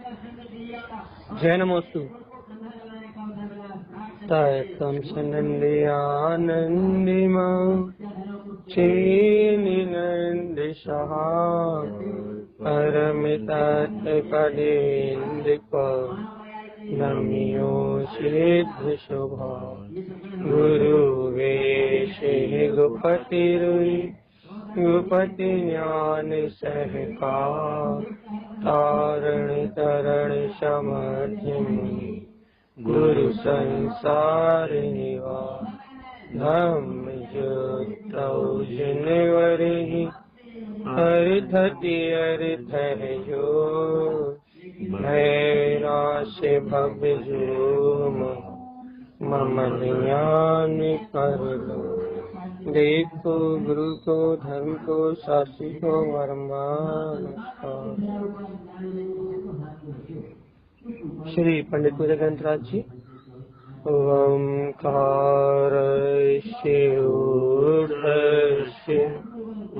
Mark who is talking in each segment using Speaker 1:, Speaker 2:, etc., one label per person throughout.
Speaker 1: जय नमोस्तु। तम सनंदियानंदिमा चेनिनंदिशा परमितात कदेंदिप नमियो सिद्ध शुभा गुरु वेशे गुपतिरुई गुपति ज्ञान सहकार तारण तरण समर्थ्यमुनि गुरु संसार निवास धम्म ज्योतौ जिनवरहि हरिधति अर्थ है जो भैराश भव्य जोम मम ज्ञान कर लो। देखो गुरु को धर्म को शास्त्री को वरमान। श्री पंडित पूज्य ग्रंथराज जी। ओंकारस्य ऊर्ध्वस्य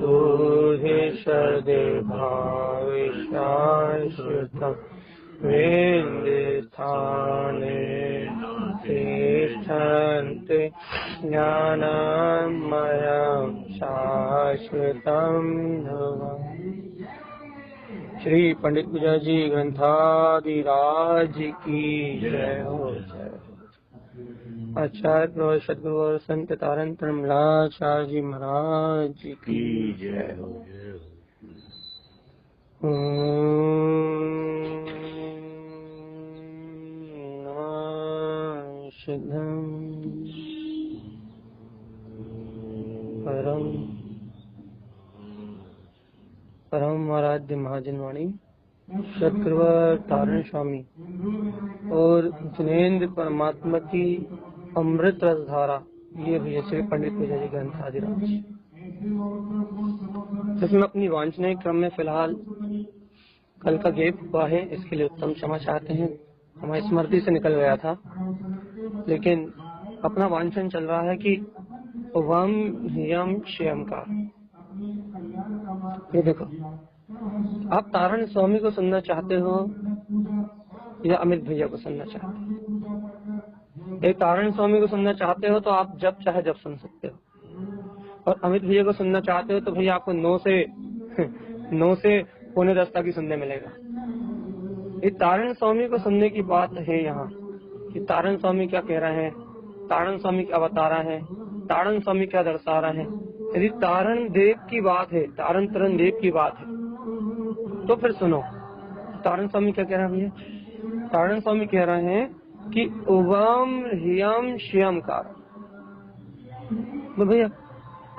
Speaker 1: ऊर्ध्वसदेभावे शाश्वतं वेदस्थाने तिष्ठन्ति ज्ञानमयं शाश्वतं ध्रुवम्। श्री पंडित पूजा जी ग्रंथादिराज की जय हो। जय आचार्य सदगुरु और संत तारण तरणमलाचार्य जी महाराज की जय हो। शुद्धम परम आराध्य महाजनवाणी सतगुरुवर तारण स्वामी और जिनेन्द्र परमात्मा की अमृत रस धारा, ये भी श्री पंडित पूजा जी ग्रंथ आदिराज। इसमें अपनी वांछनीय क्रम में फिलहाल कल का गैप हुआ है, इसके लिए उत्तम क्षमा चाहते हैं। हमारी स्मृति से निकल गया था, लेकिन अपना वांछन चल रहा है कि वम यम श्यम का। ये देखो, आप तारण स्वामी को सुनना चाहते हो या अमित भैया को सुनना चाहते हो? एक तारण स्वामी को सुनना चाहते हो तो आप जब चाहे जब सुन सकते हो, और अमित भैया को सुनना चाहते हो तो भैया आपको 9 से 9:45 तक ही सुनने मिलेगा। ये तारण स्वामी को सुनने की बात है यहाँ कि तारण स्वामी क्या कह रहे हैं, तारण स्वामी क्या बता रहा है, तारण स्वामी क्या दर्शा रहे हैं। यदि तारण देव की बात है, तारण तरण देव की बात है, तो फिर सुनो तारण स्वामी क्या कह रहे हैं भैया। तारण स्वामी कह रहे हैं कि उवम ह्यम श्यम का। तो भैया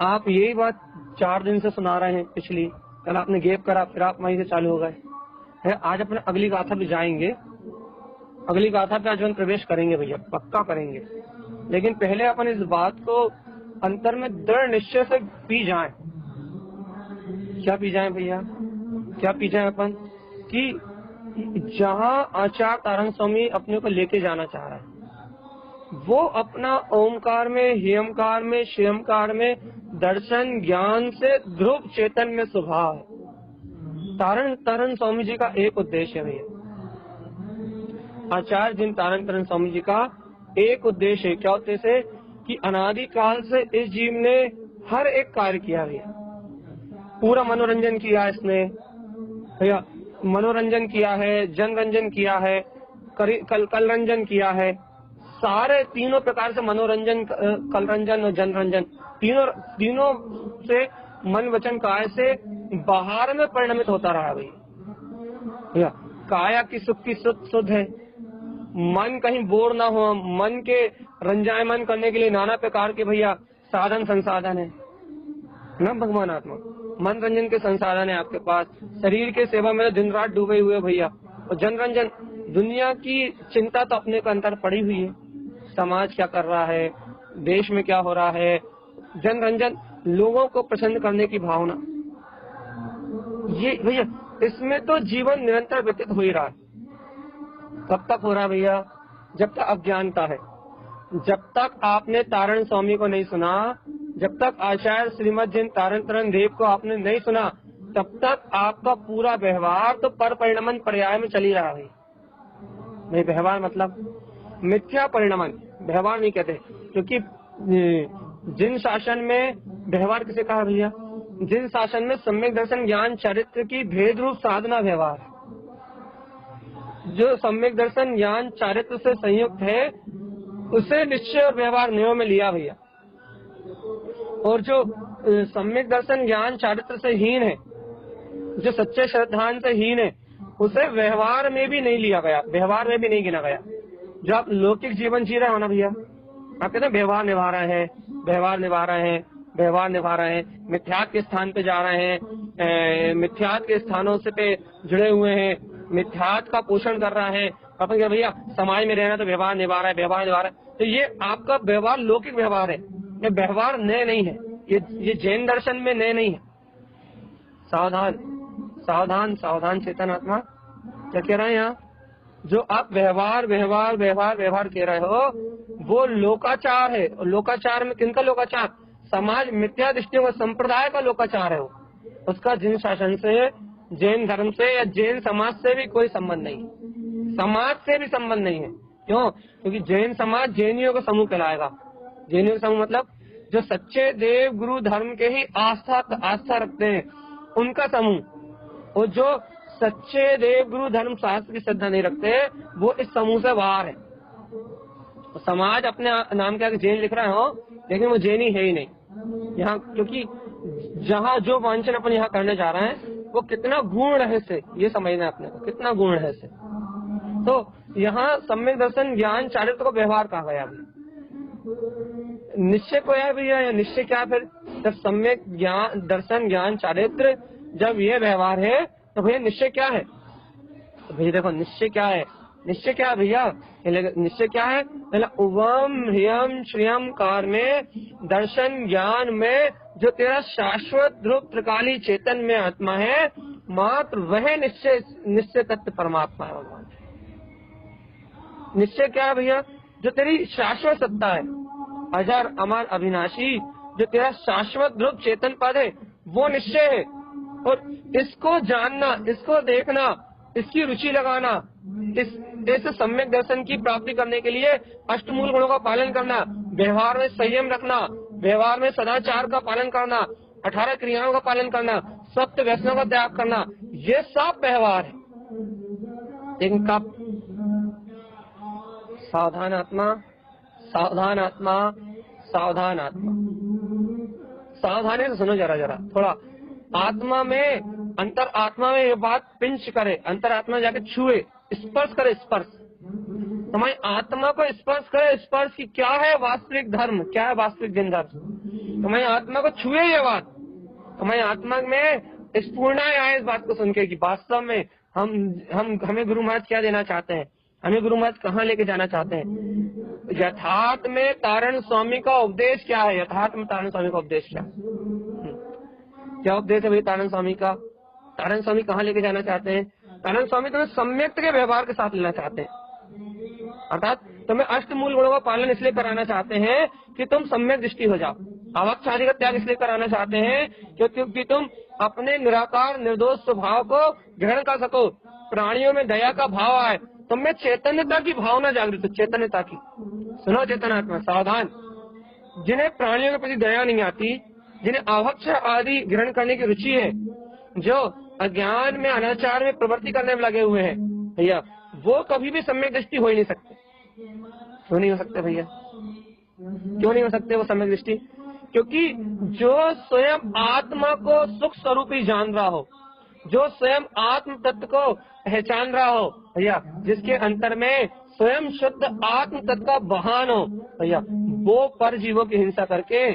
Speaker 1: आप यही बात 4 दिन से सुना रहे हैं, पिछली कल आपने गैप करा, फिर आप वहीं से चालू हो गए। आज अपने अगली गाथा पे जाएंगे, अगली गाथा पे आज हम प्रवेश करेंगे भैया, पक्का करेंगे। लेकिन पहले अपन इस बात को अंतर में दृढ़ निश्चय से पी जाएं। क्या पी जाएं भैया, क्या पी जाएं अपन कि जहां आचार्य तारण स्वामी अपने को लेके जाना चाह रहा है, वो अपना ओमकार में, ह्यमकार में, श्यमकार में दर्शन ज्ञान से ध्रुव चेतन में स्वभाव है। तारण स्वामी जी का एक उद्देश्य है भैया, आचार्य जिन तारण तरण स्वामी जी का एक उद्देश्य है। क्या उद्देश्य है कि अनादि काल से इस जीव ने हर एक कार्य किया भैया। पूरा मनोरंजन किया इसने भैया, मनोरंजन किया है, जनरंजन किया है, कल रंजन किया है। सारे तीनों प्रकार से मनोरंजन, कलरंजन और जनरंजन, तीनों से मन वचन काय से बाहर में परिणमित होता रहा भैया। काया की सुख की शुद्ध है, मन कहीं बोर ना हो, मन के रंजायमन करने के लिए नाना प्रकार के भैया साधन संसाधन है ना भगवान आत्मा। मनोरंजन के संसाधन है आपके पास, शरीर के सेवा में दिन रात डूबे हुए भैया। और जनरंजन, दुनिया की चिंता तो अपने को अंतर पड़ी हुई है, समाज क्या कर रहा है, देश में क्या हो रहा है। जनरंजन, लोगों को प्रसन्न करने की भावना, ये भैया इसमें तो जीवन निरंतर व्यतीत हो ही रहा है। कब तक हो रहा है भैया? जब तक अज्ञानता है, जब तक आपने तारण स्वामी को नहीं सुना, जब तक आचार्य श्रीमद जिन तारण तरण देव को आपने नहीं सुना, तब तक आपका पूरा व्यवहार तो पर परिणमन पर्याय में चल ही रहा है। भाई व्यवहार मतलब मिथ्या परिणमन, व्यवहार नहीं कहते, क्योंकि जिन शासन में व्यवहार किसे कहा भैया, जिन शासन में सम्यक दर्शन ज्ञान चरित्र की भेद रूप साधना व्यवहार, जो सम्यक दर्शन ज्ञान चारित्र से संयुक्त है उसे निश्चय और व्यवहार नियम में लिया भैया, और जो सम्यक दर्शन ज्ञान चारित्र से हीन है, जो सच्चे श्रद्धान से हीन है, उसे व्यवहार में भी नहीं लिया गया, व्यवहार में भी नहीं गिना गया। जो आप लौकिक जीवन जी रहे हो ना भैया, आप कहते हैं व्यवहार निभा रहे हैं, व्यवहार निभा रहे हैं, व्यवहार निभा रहे हैं, मिथ्यात के स्थान पे जा रहे हैं, मिथ्यात के स्थानों से पे जुड़े हुए हैं, मिथ्यात का पोषण कर रहा है, अपन क्या भैया समाज में रहना तो व्यवहार निभा रहा है, व्यवहार निभा रहा है, तो ये आपका व्यवहार लौकिक व्यवहार है, ये व्यवहार नए नहीं है, ये जैन दर्शन में नए नहीं है। सावधान सावधान सावधान चेतन आत्मा, क्या कह रहे हैं यहाँ, जो आप व्यवहार व्यवहार व्यवहार व्यवहार कह रहे हो वो लोकाचार है, और लोकाचार में किनका लोकाचार, समाज मिथ्या दृष्टियों का संप्रदाय का लोकाचार है वो, उसका जिन शासन से, जैन धर्म से या जैन समाज से भी कोई संबंध नहीं, समाज से भी संबंध नहीं है। क्यों? क्योंकि जैन समाज जैनियों का समूह कहलाएगा। जैनियों का समूह मतलब जो सच्चे देव गुरु धर्म के ही आस्था रखते हैं उनका समूह, और जो सच्चे देव गुरु धर्म शास्त्र की श्रद्धा नहीं रखते वो इस समूह से बाहर है। समाज अपने नाम के आगे जैन लिख रहे हो, लेकिन वो जैनी है ही नहीं यहाँ, क्योंकि जहाँ जो वांछन अपन यहाँ करने जा रहे हैं वो कितना गूढ़ रहस्य, ये समझना है अपने को, कितना गूढ़ रहस्य। तो यहाँ सम्यक दर्शन ज्ञान चारित्र को व्यवहार कहा गया। निश्चय को है भैया, या निश्चय क्या, फिर जब सम्यक ज्ञान दर्शन ज्ञान चारित्र जब ये व्यवहार है तो भैया निश्चय क्या है, तो भैया देखो निश्चय क्या है, निश्चय क्या है भैया, निश्चय क्या है, उवम ह्रियम श्रियम कार में दर्शन ज्ञान में जो तेरा शाश्वत ध्रुव त्रिकाली चेतन में आत्मा है, मात्र वह निश्चय तत्व परमात्मा है भगवान। निश्चय क्या है भैया, जो तेरी शाश्वत सत्ता है, अजर अमर अविनाशी, जो तेरा शाश्वत ध्रुव चेतन पद है वो निश्चय है। और इसको जानना, इसको देखना, इसकी रुचि लगाना, इस सम्यक दर्शन की प्राप्ति करने के लिए अष्टमूल गुणों का पालन करना, व्यवहार में संयम रखना, व्यवहार में सदाचार का पालन करना, 18 क्रियाओं का पालन करना, सप्त व्यसनों का त्याग करना, ये सब व्यवहार है। लेकिन कब? सावधान आत्मा, सावधान आत्मा, सावधान आत्मा, सावधानी से सुनो जरा थोड़ा। आत्मा में, अंतर आत्मा में ये बात पिंच करे, अंतर आत्मा जाके छुए, स्पर्श करे, स्पर्श तुम्हारी आत्मा को स्पर्श करे, स्पर्श की क्या है वास्तविक धर्म, क्या है वास्तविक जैन धर्म, तुम्हारी आत्मा को छुए ये बात, तुम्हारी आत्मा में स्फूर्णा आए इस बात को सुन के कि वास्तव में हमें गुरु महाराज क्या देना चाहते हैं, हमें गुरु महाराज कहाँ लेके जाना चाहते हैं। यथार्थ में तारण स्वामी का उपदेश क्या है, यथार्थ में तारण स्वामी का उपदेश क्या उपदेश है भाई तारण स्वामी का। तारण स्वामी कहाँ लेके जाना चाहते हैं, तारण स्वामी तुम्हें सम्यक के व्यवहार के साथ लेना चाहते हैं, अर्थात तुम्हें अष्टमूल गुणों का पालन इसलिए कराना चाहते हैं कि तुम सम्यक दृष्टि हो जाओ। आवक आदि का त्याग इसलिए कराना चाहते हैं क्योंकि तुम अपने निराकार निर्दोष स्वभाव को ग्रहण कर सको, प्राणियों में दया का भाव आए, तुमने चैतन्यता की भावना जागृत हो, चैतन्यता की। सुनो चेतनात्मा, सावधान, जिन्हें प्राणियों के प्रति दया नहीं आती, जिन्हें आवक्ष आदि ग्रहण करने की रुचि है, जो अज्ञान में अनाचार में प्रवृत्ति करने में लगे हुए हैं भैया, वो कभी भी सम्यक दृष्टि हो ही नहीं सकते। क्यों नहीं हो सकते भैया, क्यों नहीं हो सकते वो सम्यक दृष्टि? क्योंकि जो स्वयं आत्मा को सुख स्वरूप ही जान रहा हो, जो स्वयं आत्म तत्व को पहचान रहा हो भैया, जिसके अंतर में स्वयं शुद्ध आत्म तत्व का बहान हो भैया, वो पर जीवों की हिंसा करके,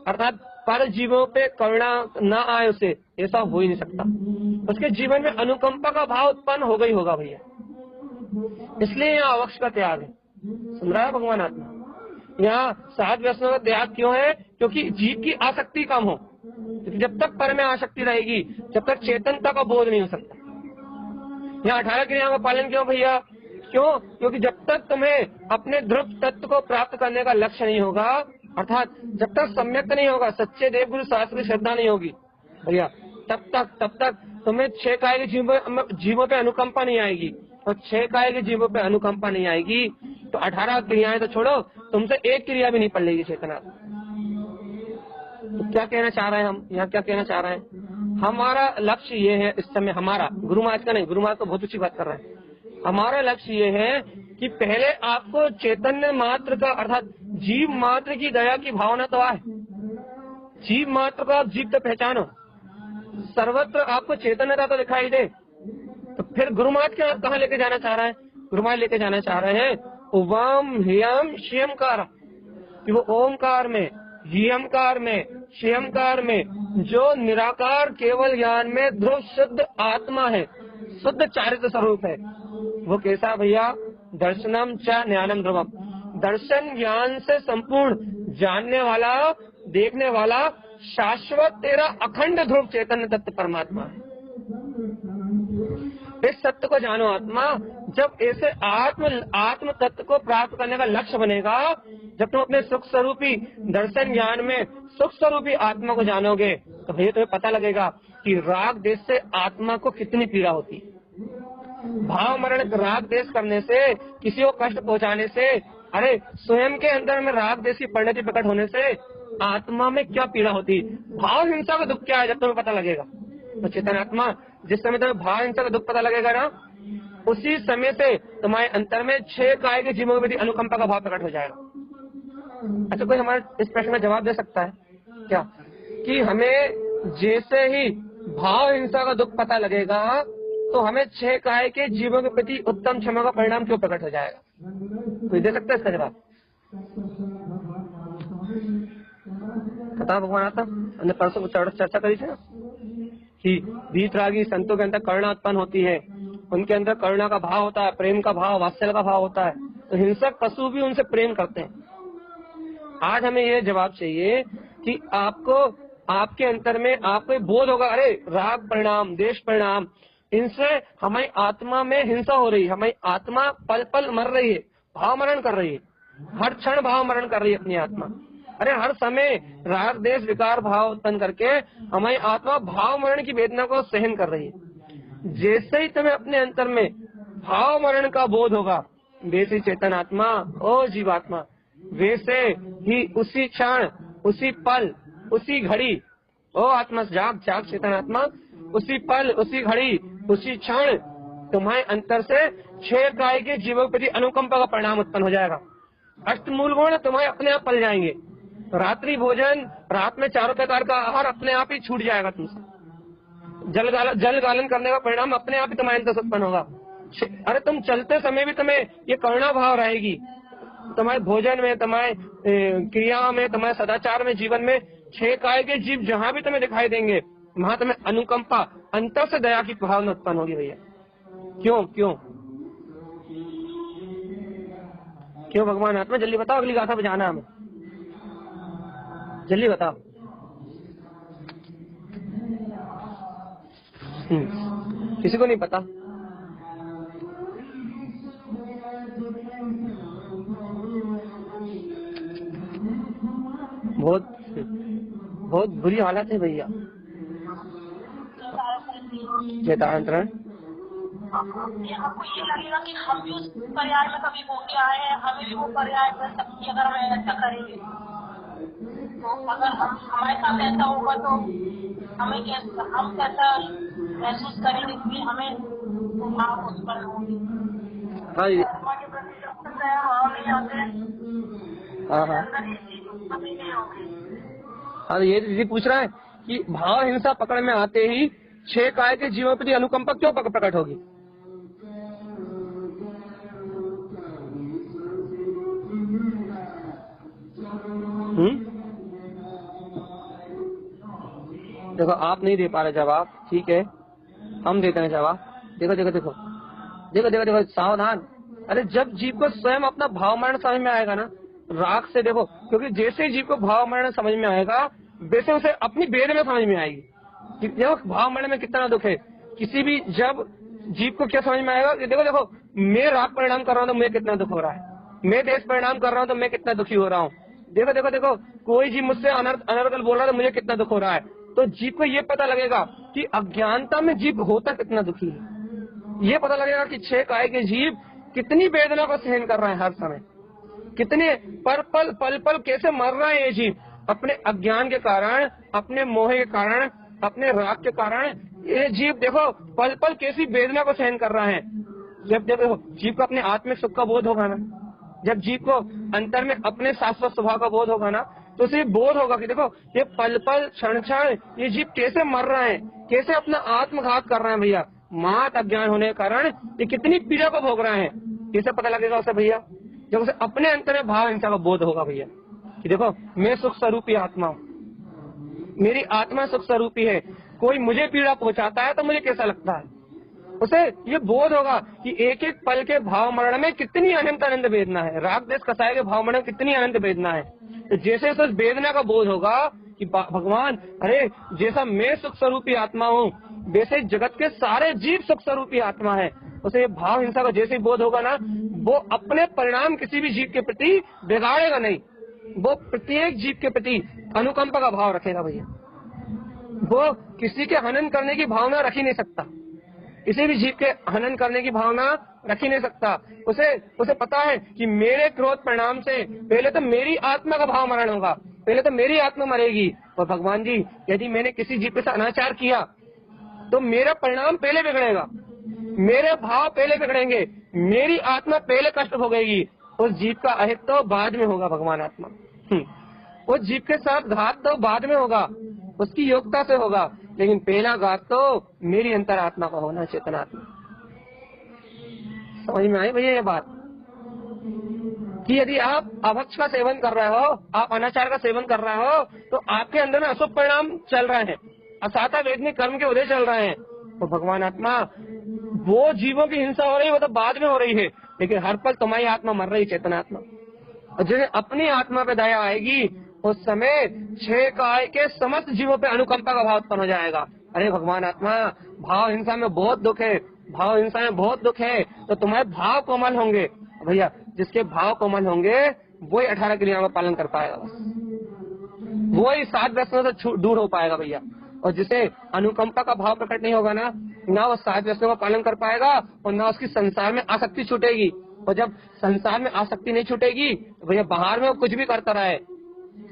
Speaker 1: अर्थात पर जीवों पे करुणा न आए उसे, ऐसा हो ही नहीं सकता। उसके जीवन में अनुकंपा का भाव उत्पन्न होगा ही होगा भैया। इसलिए यहाँ अवक्ष का त्याग है। सुन रहा है भगवान आत्मा, यहाँ 7 व्यसनों का त्याग क्यों है? क्योंकि जीव की आसक्ति कम हो। जब तक पर में आसक्ति रहेगी, जब तक चेतनता का बोध नहीं हो सकता। यहाँ 18 क्रियाओं का पालन क्यों भैया? क्यों? क्योंकि जब तक तुम्हें अपने ध्रुव तत्व को प्राप्त करने का लक्ष्य नहीं होगा, अर्थात जब तक सम्यक नहीं होगा, सच्चे देवगुरु शास्त्र की श्रद्धा नहीं होगी भैया, तब तक तुम्हें 6 काय के जीवों पे अनुकंपा नहीं आएगी, और 6 काय के जीवों पे अनुकंपा नहीं आएगी तो 18 क्रियाएं तो छोड़ो, तुमसे एक क्रिया भी नहीं पड़ेगी चेतना। तो क्या कहना चाह रहे हैं हम यहाँ, क्या कहना चाह रहे हैं? हमारा लक्ष्य ये है इस समय, हमारा गुरु महाराज का नहीं, गुरु महाराज तो बहुत अच्छी बात कर रहे हैं। हमारा लक्ष्य ये है कि पहले आपको चैतन्य मात्र का अर्थात जीव मात्र की दया की भावना तो आए, जीव मात्र को आप जीव तो पहचानो, सर्वत्र आपको चैतन्यता तो दिखाई दे। तो फिर गुरु महाराज क्या कहाँ लेके जाना चाह रहा है? गुरु महाराज लेके जाना चाह रहे हैं उवम ह्यम श्यमकार, कि वो ओमकार में, ह्यमकार में, श्यमकार में जो निराकार केवल ज्ञान में ध्रुव शुद्ध आत्मा है, शुद्ध चारित्र स्वरूप है, वो कैसा भैया? दर्शनम च ज्ञानम ध्रुवम, दर्शन ज्ञान से संपूर्ण, जानने वाला, देखने वाला, शाश्वत तेरा अखंड ध्रुव चैतन्य तत्व परमात्मा है। इस सत्य को जानो आत्मा। जब ऐसे आत्म तत्व को प्राप्त करने का लक्ष्य बनेगा, जब तुम अपने सुख स्वरूपी दर्शन ज्ञान में सुख स्वरूपी आत्मा को जानोगे, तो भैया तुम्हें पता लगेगा कि राग देश से आत्मा को कितनी पीड़ा होती है। भाव मरण राग देश करने से, किसी को कष्ट पहुंचाने से, अरे स्वयं के अंदर में राग देश की परिणति प्रकट होने से आत्मा में क्या पीड़ा होती। भाव हिंसा का दुख क्या है, जब तुम्हें पता लगेगा। तो चेतन आत्मा, जिस समय तुम्हें भाव हिंसा का दुख पता लगेगा ना, उसी समय से तुम्हारे अंतर में 6 काय के जीवों के प्रति अनुकंपा का भाव प्रकट हो जाएगा। अच्छा, कोई हमारे इस प्रश्न में जवाब दे सकता है क्या कि हमें जैसे ही भाव हिंसा का दुख पता लगेगा तो हमें 6 काय के जीवों के प्रति उत्तम क्षमा का परिणाम क्यों प्रकट हो जाएगा? कोई दे सकता है इसका जवाब? कथा भगवान आता, हमने परसों चर्चा करी थी ना कि वीतरागी संतों के अंदर करुणा उत्पन्न होती है, उनके अंदर करुणा का भाव होता है, प्रेम का भाव, वात्सल्य का भाव होता है, तो हिंसक पशु भी उनसे प्रेम करते हैं। आज हमें ये जवाब चाहिए कि आपको, आपके अंतर में आपको बोध होगा, अरे राग परिणाम, देश परिणाम, इनसे हमारी आत्मा में हिंसा हो रही है, हमारी आत्मा पल पल मर रही है, भाव मरण कर रही है, हर क्षण भाव मरण कर रही है अपनी आत्मा। अरे हर समय राग देश विकार भाव उत्पन्न करके हमारी आत्मा भाव मरण की वेदना को सहन कर रही है। जैसे ही तुम्हें अपने अंतर में भाव मरण का बोध होगा, वैसे चेतन आत्मा, ओ जीवात्मा, वैसे ही उसी क्षण, उसी पल, उसी घड़ी, ओ आत्मा जाग जाग चेतन आत्मा, उसी पल, उसी घड़ी, उसी क्षण तुम्हारे अंतर से 6 काय के जीवों के प्रति अनुकंपा का परिणाम उत्पन्न हो जाएगा। अष्टमूल गुण तुम्हारे अपने आप पल जाएंगे। रात्रि भोजन, रात में 4 प्रकार का आहार अपने आप ही छूट जाएगा तुमसे। जल गालन करने का परिणाम अपने आप ही तुम्हारे अंदर उत्पन्न होगा। अरे तुम चलते समय भी तुम्हें ये करुणा भाव रहेगी, तुम्हारे भोजन में, तुम्हारे क्रिया में, तुम्हारे सदाचार में, जीवन में 6 काय के जीव जहाँ भी तुम्हें दिखाई देंगे, वहाँ तुम्हें अनुकंपा, अंतर से दया की भावना उत्पन्न होगी भैया। क्यों क्यों क्यों भगवान आत्मा? जल्दी बताओ, अगली गाथा पे जाना हमें, जल्दी बताओ। किसी को नहीं पता? बहुत बहुत बुरी हालत है भैया। चेतांतरण
Speaker 2: हमको ये लगेगा कि हम भी उस पर्याय में कभी होके आए हैं, हमें भी वो पर्याय कर सकती, अगर हम ऐसा करेंगे तो अगर हमारे साथ ऐसा होगा तो हमें हम कैसा महसूस करेंगे कि हमें भाव उत्पन्न होगी। हमारे प्रति भाव नहीं आते।
Speaker 1: हाँ, ये दीदी पूछ रहा है कि भाव हिंसा पकड़ में आते ही 6 काय के जीवों प्रति अनुकंपा क्यों प्रकट होगी? देखो, आप नहीं दे पा रहे जवाब, ठीक है, हम देते हैं जवाब। देखो देखो देखो देखो देखो देखो, सावधान। अरे जब जीव को स्वयं अपना भाव मरण समझ में आएगा ना, राग से देखो, क्योंकि जैसे जीव को भाव मरण समझ में आएगा, वैसे उसे अपनी वेद में समझ में आएगी कि देखो भाव मरण में कितना दुख है। किसी भी जब जीव को क्या समझ में आएगा कि देखो देखो, मैं राग परिणाम कर रहा हूँ तो मुझे कितना दुख हो रहा है, मैं देश परिणाम कर रहा हूँ तो मैं कितना दुखी हो रहा हूँ, देखो देखो देखो, कोई जीव मुझसे अनर्गल बोल रहा है तो मुझे कितना दुख हो रहा है। तो जीव को ये पता लगेगा कि अज्ञानता में जीव होता कितना दुखी है। ये पता लगेगा कि 6 काय के जीव कितनी वेदना को सहन कर रहे हैं हर समय, कितने पल पल कैसे मर रहे हैं ये जीव अपने अज्ञान के कारण, अपने मोह के कारण, अपने राग के कारण। ये जीव देखो पल पल कैसी वेदना को सहन कर रहा है। जब देखो जीव को अपने आत्मिक सुख का बोध होगा ना, जब जीव को अंतर में अपने शाश्वत स्वभाव का बोध होगा ना, तो उसे बोध होगा कि देखो ये पल पल क्षण क्षण ये जीव कैसे मर रहे हैं, कैसे अपना आत्मघात कर रहे हैं भैया। मात अज्ञान होने के कारण ये कितनी पीड़ा को भोग रहे हैं, कैसे पता लगेगा उसे भैया? जब उसे अपने अंतर में भाव हिंसा का बोध होगा भैया कि देखो मैं सुख स्वरूपी आत्मा हूँ, मेरी आत्मा सुख स्वरूपी है, कोई मुझे पीड़ा पहुंचाता है तो मुझे कैसा लगता है। उसे ये बोध होगा कि एक एक पल के भाव मरण में कितनी अनंत आनंद वेदना है, राग देश कसाय के भाव मरण में कितनी अनंत वेदना है। तो जैसे उस वेदना का बोध होगा कि भगवान अरे जैसा मैं सुख स्वरूपी आत्मा हूँ वैसे जगत के सारे जीव सुख स्वरूपी आत्मा है, उसे भाव हिंसा का जैसे बोध होगा ना, वो अपने परिणाम किसी भी जीव के प्रति बिगाड़ेगा नहीं, वो प्रत्येक जीव के प्रति अनुकंपा का भाव रखेगा भैया। वो किसी के हनन करने की भावना रख ही नहीं सकता, किसी भी जीव के हनन करने की भावना रख ही नहीं सकता। उसे पता है कि मेरे क्रोध परिणाम से पहले तो मेरी आत्मा का भाव मरण होगा, पहले तो मेरी आत्मा मरेगी। और भगवान जी यदि मैंने किसी जीव के साथ अनाचार किया तो मेरा परिणाम पहले बिगड़ेगा, मेरे भाव पहले बिगड़ेंगे, मेरी आत्मा पहले कष्ट भोगेगी, उस जीव का अहित तो बाद में होगा भगवान आत्मा। उस जीव के साथ घात तो बाद में होगा, उसकी योग्यता से होगा, लेकिन पहला घात तो मेरी अंतरात्मा का होना, चेतनात्मा। समझ में आई भैया ये बात कि यदि आप अभक्ष का सेवन कर रहे हो, आप अनाचार का सेवन कर रहे हो, तो आपके अंदर में अशुभ परिणाम चल रहे हैं, असाता वेदनिक कर्म के उदय चल रहे हैं। तो भगवान आत्मा वो जीवों की हिंसा हो रही है वो तो बाद में हो रही है, लेकिन हर पल तुम्हारी आत्मा मर रही, चेतनात्मा। और जैसे अपनी आत्मा पे दया आएगी उस समय 6 काय के समस्त जीवों पे अनुकंपा का भाव उत्पन्न हो जाएगा। अरे भगवान आत्मा भाव हिंसा में बहुत दुख है, भाव हिंसा में बहुत दुख है, तो तुम्हारे भाव कोमल होंगे भैया। जिसके भाव कोमल होंगे वही 18 क्रियाओं का पालन कर पाएगा, वही 7 व्यसनों से दूर हो पाएगा भैया। और जिसे अनुकंपा का भाव प्रकट नहीं होगा ना वो 7 व्यसनों का पालन कर पाएगा और ना उसकी संसार में आसक्ति छूटेगी। और जब संसार में आसक्ति नहीं छूटेगी तो भैया बाहर में वो कुछ भी करता रहे,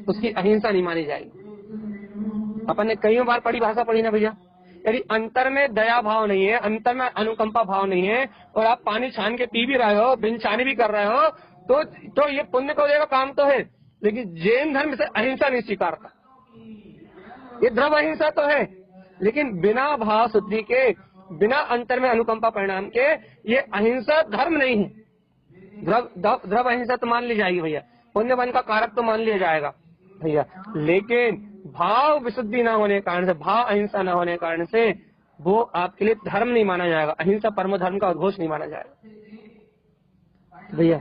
Speaker 1: उसकी अहिंसा नहीं मानी जाएगी। अपन ने कई बार पढ़ी भाषा पढ़ी ना भैया, यदि अंतर में दया भाव नहीं है, अंतर में अनुकंपा भाव नहीं है, और आप पानी छान के पी भी रहे हो, बिन छानी भी कर रहे हो, तो ये पुण्य को देगा काम तो है, लेकिन जैन धर्म से अहिंसा नहीं स्वीकारता। ये द्रव अहिंसा तो है, लेकिन बिना भाव शुद्धि के, बिना अंतर में अनुकंपा परिणाम के ये अहिंसा धर्म नहीं है। द्रव अहिंसा तो मान ली जाएगी भैया, पुण्य वन का कारक तो मान लिया जाएगा भैया, लेकिन भाव विशुद्धि न होने के कारण से, भाव अहिंसा न होने के कारण से वो आपके लिए धर्म नहीं माना जाएगा, अहिंसा परम धर्म का उद्घोष नहीं माना जाएगा भैया।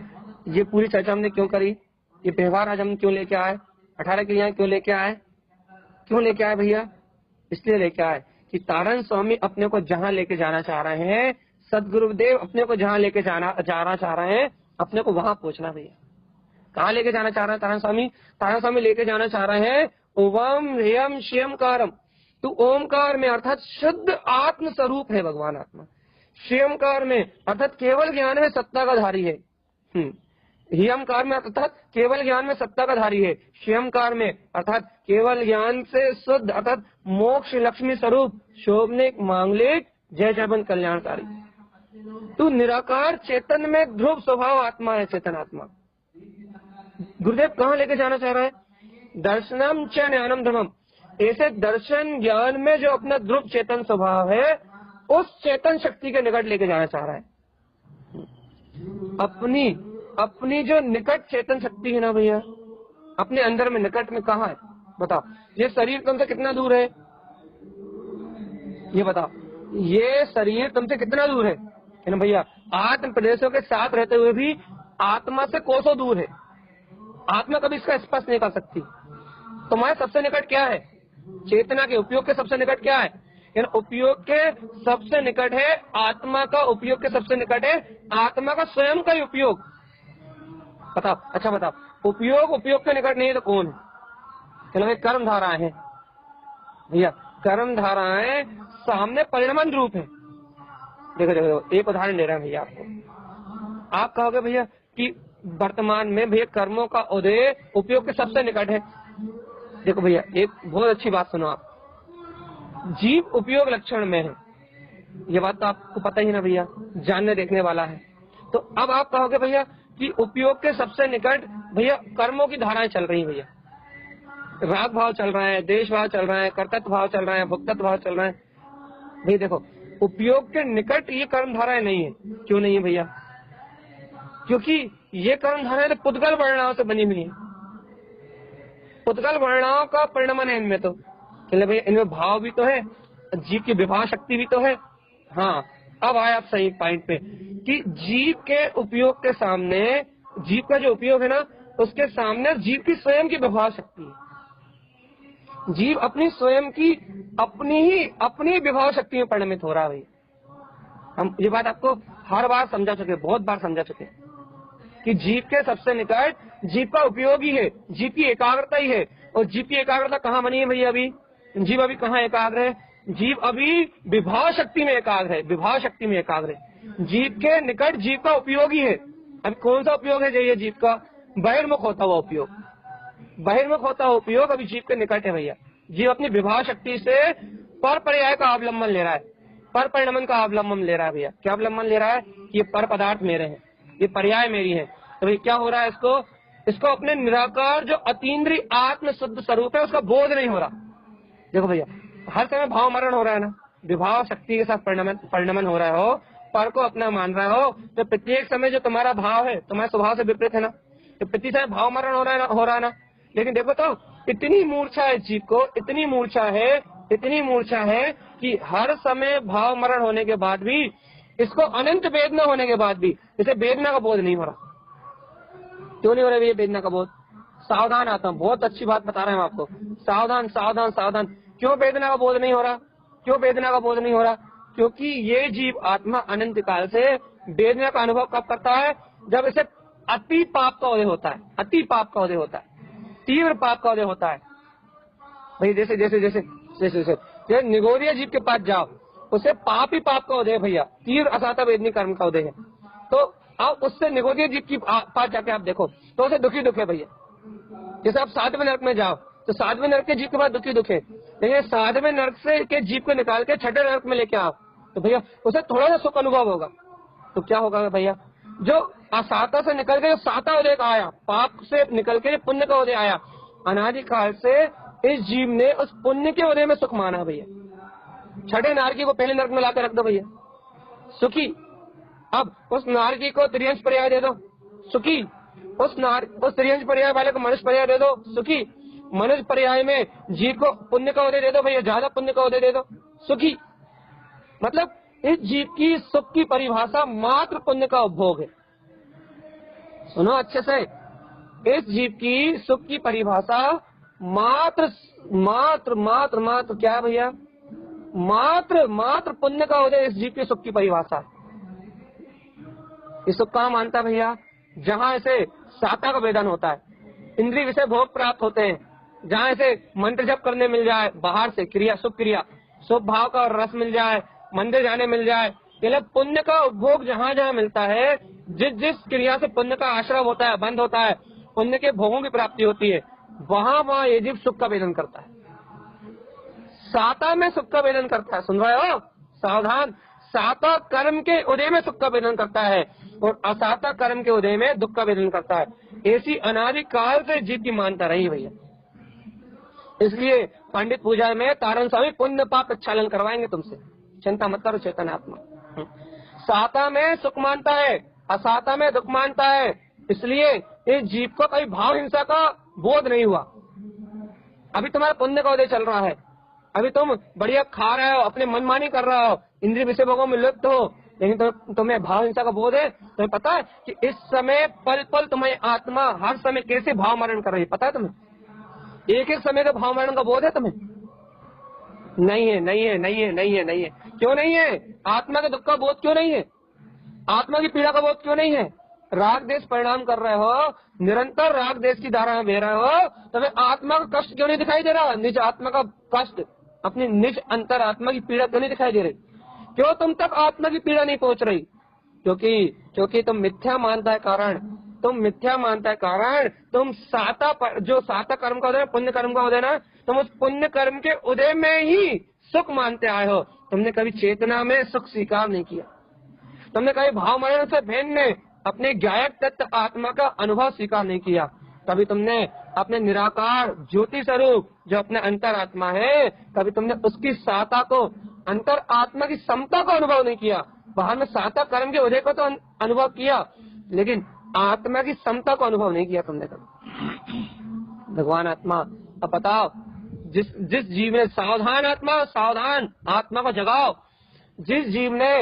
Speaker 1: ये पूरी चर्चा हमने क्यों करी, ये व्यवहार आज हम क्यों लेके आए, 18 क्रियाएं क्यों लेके आए भैया? इसलिए लेके आए कि तारण स्वामी अपने को जहाँ लेके जाना चाह रहे हैं, सदगुरुदेव अपने को जहाँ लेके जाना चाह रहे हैं, अपने को वहां पहुंचना भैया। कहाँ लेके जाना चाह रहे हैं तारण स्वामी लेके जाना चाह रहे हैं ओम ह्यम श्यम कारम। तो ओमकार में अर्थात शुद्ध आत्म स्वरूप है भगवान आत्मा, श्यमकार में अर्थात केवल ज्ञान में सत्ता का धारी है, ह्यमकार में अर्थात केवल ज्ञान में सत्ता का धारी है, श्यमकार में अर्थात केवल ज्ञान से शुद्ध अर्थात मोक्ष लक्ष्मी स्वरूप, शोभनिक मांगलिक जय जयवंत कल्याणकारी। तू निराकार चेतन में ध्रुव स्वभाव आत्मा है, चेतन आत्मा। गुरुदेव कहाँ लेके जाना चाह रहा है? दर्शनम च ज्ञानम धर्मम, ऐसे दर्शन ज्ञान में जो अपना ध्रुव चेतन स्वभाव है उस चेतन शक्ति के निकट लेके जाना चाह रहा है। अपनी जो निकट चेतन शक्ति है ना भैया, अपने अंदर में निकट में कहाँ है बताओ? ये शरीर तुमसे कितना दूर है, ये बताओ? ये शरीर तुमसे कितना दूर है ना भैया? आत्म प्रदेशों के साथ रहते हुए भी आत्मा से कोसों दूर है, आत्मा कभी इसका स्पर्श नहीं कर सकती। तुम्हारे सबसे निकट क्या है? चेतना के उपयोग के सबसे निकट क्या है? उपयोग के सबसे निकट है आत्मा का, उपयोग के सबसे निकट है आत्मा का स्वयं का उपयोग। बताओ, अच्छा बताओ, उपयोग के निकट नहीं है तो कौन है? कर्म धारा है, भैया कर्म धाराएं सामने परिणमन रूप है। देखो देखो एक उदाहरण दे रहे हैं भैया आपको। आप कहोगे भैया कि वर्तमान में भैया कर्मों का उदय उपयोग के सबसे निकट है। देखो भैया एक बहुत अच्छी बात सुनो आप, जीव उपयोग लक्षण में है, ये बात तो आपको पता ही ना भैया, जानने देखने वाला है। तो अब आप कहोगे भैया कि उपयोग के सबसे निकट भैया कर्मों की धाराएं चल रही भैया, राग भाव चल रहा है, देश भाव चल रहा है, कर्तव्य भाव चल रहा है, भुक्तत्व भाव चल रहा है। भैया देखो उपयोग के निकट ये कर्म धाराएं नहीं है। क्यों नहीं है भैया? क्योंकि ये कर्म धाराएं तो पुद्गल वर्णाओं से बनी हुई है। पुद्गल वर्णाओं का परिणमन है इनमें, तो भैया इनमें भाव भी तो है, जीव की विभाव शक्ति भी तो है। हाँ अब आए आप सही पॉइंट पे कि जीव के उपयोग के सामने, जीव का जो उपयोग है ना उसके सामने जीव की स्वयं की विभाव शक्ति है। जीव अपनी स्वयं की अपनी विभाव शक्ति में परिणमित हो रहा है। हम ये बात आपको हर बार समझा चुके, बहुत बार समझा चुके कि जीव के सबसे निकट जीव का उपयोग ही है, जीव की एकाग्रता ही है। और जीव की एकाग्रता कहाँ बनी है भैया? अभी जीव अभी कहाँ एकाग्र है? जीव अभी विभाव शक्ति में एकाग्र है, विभाव शक्ति में एकाग्र है। जीव के निकट जीव का उपयोग ही है। अभी कौन सा उपयोग है ये जीव का? बहिर्मुख होता हुआ उपयोग, बहिर्मुख होता हुआ उपयोग अभी जीव के निकट है भैया। जीव अपनी विभाव शक्ति से पर पर्याय का अवलंबन ले रहा है, पर परिणमन का अवलंबन ले रहा है भैया। क्या अवलंबन ले रहा है? ये पर पदार्थ मेरे हैं, ये पर्याय मेरी है। तो भाई क्या हो रहा है? इसको अपने निराकार जो अतीन्द्रिय आत्म शुद्ध स्वरूप है उसका बोध नहीं हो रहा। देखो भैया हर समय भाव मरण हो रहा है ना, विभाव शक्ति के साथ परिणमन हो रहा हो, पर को अपना मान रहा हो, तो प्रत्येक समय जो तुम्हारा भाव है तुम्हारे स्वभाव से विपरीत है ना, तो प्रति समय भाव मरण हो रहा है ना। लेकिन देखो तो इतनी मूर्छा है जीव को, इतनी मूर्छा है कि हर समय भाव मरण होने के बाद भी, इसको अनंत वेदना होने के बाद भी इसे वेदना का बोध नहीं हो रहा। क्यों नहीं हो रहा ये वेदना का बोध? सावधान आता हूँ, बहुत अच्छी बात बता रहे हैं हम आपको। सावधान सावधान सावधान। क्यों वेदना का बोध नहीं हो रहा? क्यों वेदना का बोध नहीं हो रहा? क्योंकि ये जीव आत्मा अनंत काल से वेदना का अनुभव कब करता है? जब इसे अति पाप का उदय होता है, अति पाप का उदय होता है, तीव्र पाप का उदय होता है। भाई जैसे जैसे जैसे जैसे जैसे निगोरिया जीव के पास जाओ, उसे पाप ही पाप का उदय भैया, तीव्र असाता वेदनी कर्म का उदय है। तो अब उससे निगोरिया जीव की पास जाके आप देखो तो उसे दुखी दुख है भैया। जैसे आप 7वें नरक में जाओ तो 7वें नरक के जीव के पास दुखी दुख है, लेकिन 7वें नरक से के जीव को निकाल के 6ठे नरक में लेके आओ तो भैया उसे थोड़ा सा सुख अनुभव होगा। तो क्या होगा भैया? जो असाता से निकल के साता उदय का आया, पाप से निकल के पुण्य का उदय आया, अनादिकाल से इस जीव ने उस पुण्य के उदय में सुख माना भैया। 6ठे नारकी को पहले नरक में लाकर रख दो भैया, सुखी। अब उस नारकी को त्रियंश पर्याय दे दो, सुखी। उस त्रियंश पर्याय वाले को मनुष्य पर्याय दे दो, सुखी। मनुष्य पर्याय में जीव को पुण्य का उदय दे दो भैया, ज्यादा पुण्य का उदय दे दो, सुखी। मतलब इस जीव की सुख की परिभाषा मात्र पुण्य का उपभोग है। सुनो अच्छे से, इस जीव की सुख की परिभाषा मात्र मात्र मात्र मात्र क्या है भैया? मात्र मात्र पुण्य का उदय इस जीव की सुख की परिभाषा। इस सुख कहाँ मानता भैया? जहाँ इसे साता का वेदन होता है, इंद्रिय विषय भोग प्राप्त होते हैं, जहाँ इसे मंत्र जप करने मिल जाए, बाहर से क्रिया शुभ भाव का रस मिल जाए, मंदिर जाने मिल जाए, ये पुण्य का उपभोग जहाँ जहाँ मिलता है, जिस जिस क्रिया से पुण्य का आश्रय होता है, बंद होता है, पुण्य के भोगों की प्राप्ति होती है, वहाँ वहाँ ये जीव सुख का वेदन करता है। साता में सुख का वेदन करता है, सुन रहे हो? सावधान। साता कर्म के उदय में सुख का वेदन करता है और असाता कर्म के उदय में दुख का वेदन करता है। ऐसी अनादिकाल से जीव की मानता रही भैया। इसलिए पंडित पूजा में तारण स्वामी पुण्य पाप प्रक्षालन करवाएंगे तुमसे, चिंता मत करो चेतन आत्मा। साता में सुख मानता है, असाता में दुख मानता है, इसलिए इस जीव को कभी भाव हिंसा का बोध नहीं हुआ। अभी तुम्हारा पुण्य का उदय चल रहा है, अभी तुम बढ़िया खा रहे हो, अपने मनमानी कर रहे हो, इंद्रिय विषय भोगों में लिप्त हो, लेकिन तुम्हें भाव हिंसा का बोध है। तुम्हें पता है कि इस समय पल पल तुम्हें आत्मा हर समय कैसे भाव मरण कर रही है, पता है तुम्हें? एक एक समय का भाव मरण का बोध है तुम्हें? नहीं है, नहीं है, नहीं है, नहीं है, नहीं है। क्यों नहीं है? आत्मा के दुख का बोध क्यों नहीं है? आत्मा की पीड़ा का बोध क्यों नहीं है? राग देश परिणाम कर रहे हो, निरंतर राग देश की धारा में बह रहे हो, तुम्हें आत्मा का कष्ट क्यों नहीं दिखाई दे रहा? निज आत्मा का कष्ट, अपनी निज अंतरात्मा की पीड़ा क्यों नहीं दिखाई दे रही? क्यों तुम तक आत्मा की पीड़ा नहीं पहुंच रही? क्योंकि तुम मिथ्या मानता है कारण, तुम जो साता कर्म का उदय, पुण्य कर्म का उदय ना, तुम उस पुण्य कर्म के उदय में ही सुख मानते आए हो। तुमने कभी चेतना में सुख स्वीकार नहीं किया, तुमने कभी भाव मरण से भिन्न अपने ज्ञायक तत्व आत्मा का अनुभव स्वीकार नहीं किया। कभी तुमने अपने निराकार ज्योति स्वरूप जो अपने अंतरात्मा है, कभी तुमने उसकी साता को, अंतर आत्मा की समता को अनुभव नहीं किया। बाहर में साता कर्म के उदय को तो अनुभव किया, लेकिन आत्मा की समता को अनुभव नहीं किया तुमने कभी। भगवान आत्मा, अब बताओ, जिस जीव ने सावधान आत्मा को जगाओ, जिस जीव ने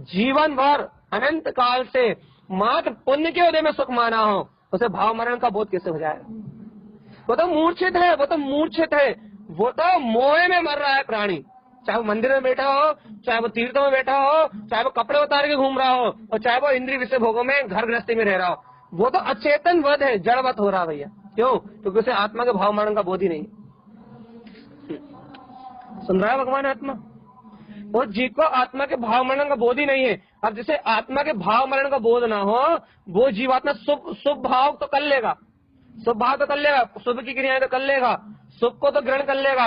Speaker 1: जीवन भर अनंत काल से मात्र पुण्य के उदय में सुख माना हो, उसे भाव मरण का बोध कैसे हो जाए? वो तो मूर्छित है, वो तो मोह में मर रहा है प्राणी। चाहे वो मंदिर में बैठा हो, चाहे वो तीर्थों में बैठा हो, चाहे वो कपड़े उतार के घूम रहा हो, और चाहे वो इंद्रिय विषय भोगों में घर गृहस्थी में रह रहा हो, वो तो अचेतन वध है, जड़वत हो रहा भैया। क्यों? क्योंकि उसे आत्मा के भाव मरण का बोध ही नहीं। सुन रहा है भगवान आत्मा? वो जीव को आत्मा के भाव मरण का बोध ही नहीं है। अब जिसे आत्मा के भाव मरण का बोध ना हो, वो जीवात्मा शुभ भाव तो कर लेगा, शुभ की क्रियाएं तो कर लेगा, सुख को तो ग्रहण कर लेगा,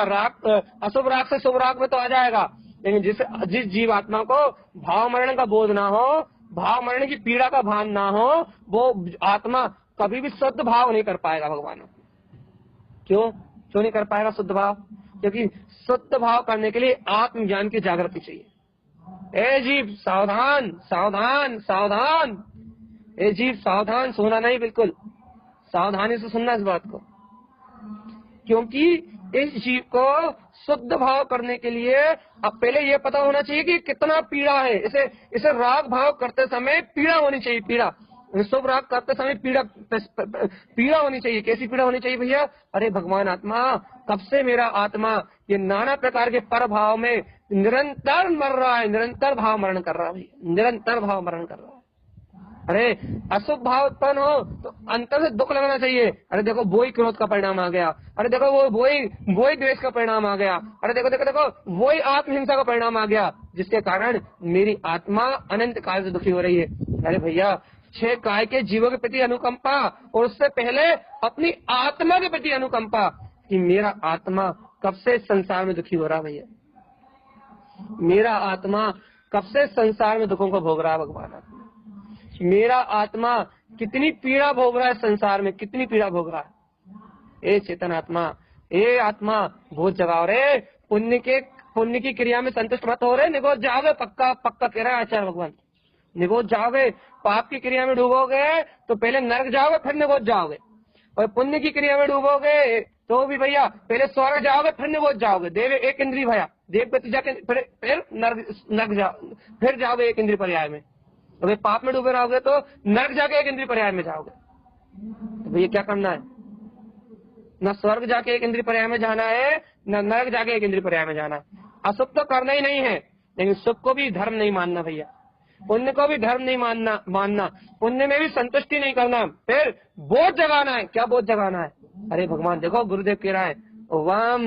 Speaker 1: अशुभ राग से शुभ राग में तो आ जाएगा। लेकिन जिस जीवात्मा को भाव मरण का बोध ना हो, भाव मरण की पीड़ा का भान ना हो, वो आत्मा कभी भी शुद्ध भाव नहीं कर पाएगा भगवान। क्यों नहीं कर पाएगा शुद्ध भाव? क्योंकि शुद्ध भाव करने के लिए आत्मज्ञान की जागृति चाहिए। ए जीव सावधान, ए जीव सावधान, सोना नहीं, बिल्कुल सावधानी से सुनना इस बात को। क्योंकि इस जीव को शुद्ध भाव करने के लिए अब पहले ये पता होना चाहिए कि कितना पीड़ा है। इसे राग भाव करते समय पीड़ा होनी चाहिए, पीड़ा। शुभ राग करते समय पीड़ा होनी चाहिए। कैसी पीड़ा होनी चाहिए भैया? अरे भगवान आत्मा, कब से मेरा आत्मा ये नाना प्रकार के पर भाव में निरंतर मर रहा है, निरंतर भाव मरण कर रहा है, निरंतर भाव मरण कर रहा है। अरे अशुभ भाव उत्पन्न हो तो अंतर से दुख लगना चाहिए। अरे देखो वही क्रोध का परिणाम आ गया, अरे देखो वही द्वेष का परिणाम आ गया, अरे देखो वही आत्महिंसा का परिणाम आ गया, जिसके कारण मेरी आत्मा अनंत काल से दुखी हो रही है। अरे भैया, 6 काय के जीवों के प्रति अनुकंपा, और उससे पहले अपनी आत्मा के प्रति अनुकंपा कि मेरा आत्मा कब से संसार में दुखी हो रहा है भैया, मेरा आत्मा कब से संसार में दुखों को भोग रहा है भगवान आत्मा, मेरा आत्मा कितनी पीड़ा भोग रहा है संसार में, कितनी पीड़ा भोग रहा है। ए चेतन आत्मा, ए आत्मा, बहुत जगाओ रे। पुण्य की क्रिया में संतुष्ट मत हो रहे, निगोज जाओगे, पक्का कह रहा है आचार्य भगवान, निगोज जाओगे। पाप की क्रिया में डूबोगे तो पहले नरक जाओगे, फिर निगोज जाओगे। और पुण्य की क्रिया में डूबोगे तो भी भैया पहले स्वर्ग जाओगे, फिर निगोज जाओगे। देव एक इंद्रिय भया, देव गति जाके फिर नरक जाओ, फिर जाओगे एक इंद्रिय पर्याय में। अगर पाप में डूबे रहोगे तो नरक जाके एक इंद्रिय पर्याय में जाओगे। तो भैया क्या करना है? न स्वर्ग जाके एक इंद्रिय पर्याय में जाना है, न नरक जाके एक इंद्रिय पर्याय में जाना है। अशुभ तो करना ही नहीं है, लेकिन सुख को भी धर्म नहीं मानना भैया, पुण्य को भी धर्म नहीं मानना, पुण्य में भी संतुष्टि नहीं करना, फिर बोध जगाना है। क्या बोध जगाना है? अरे भगवान देखो, गुरुदेव कह रहा है, ओम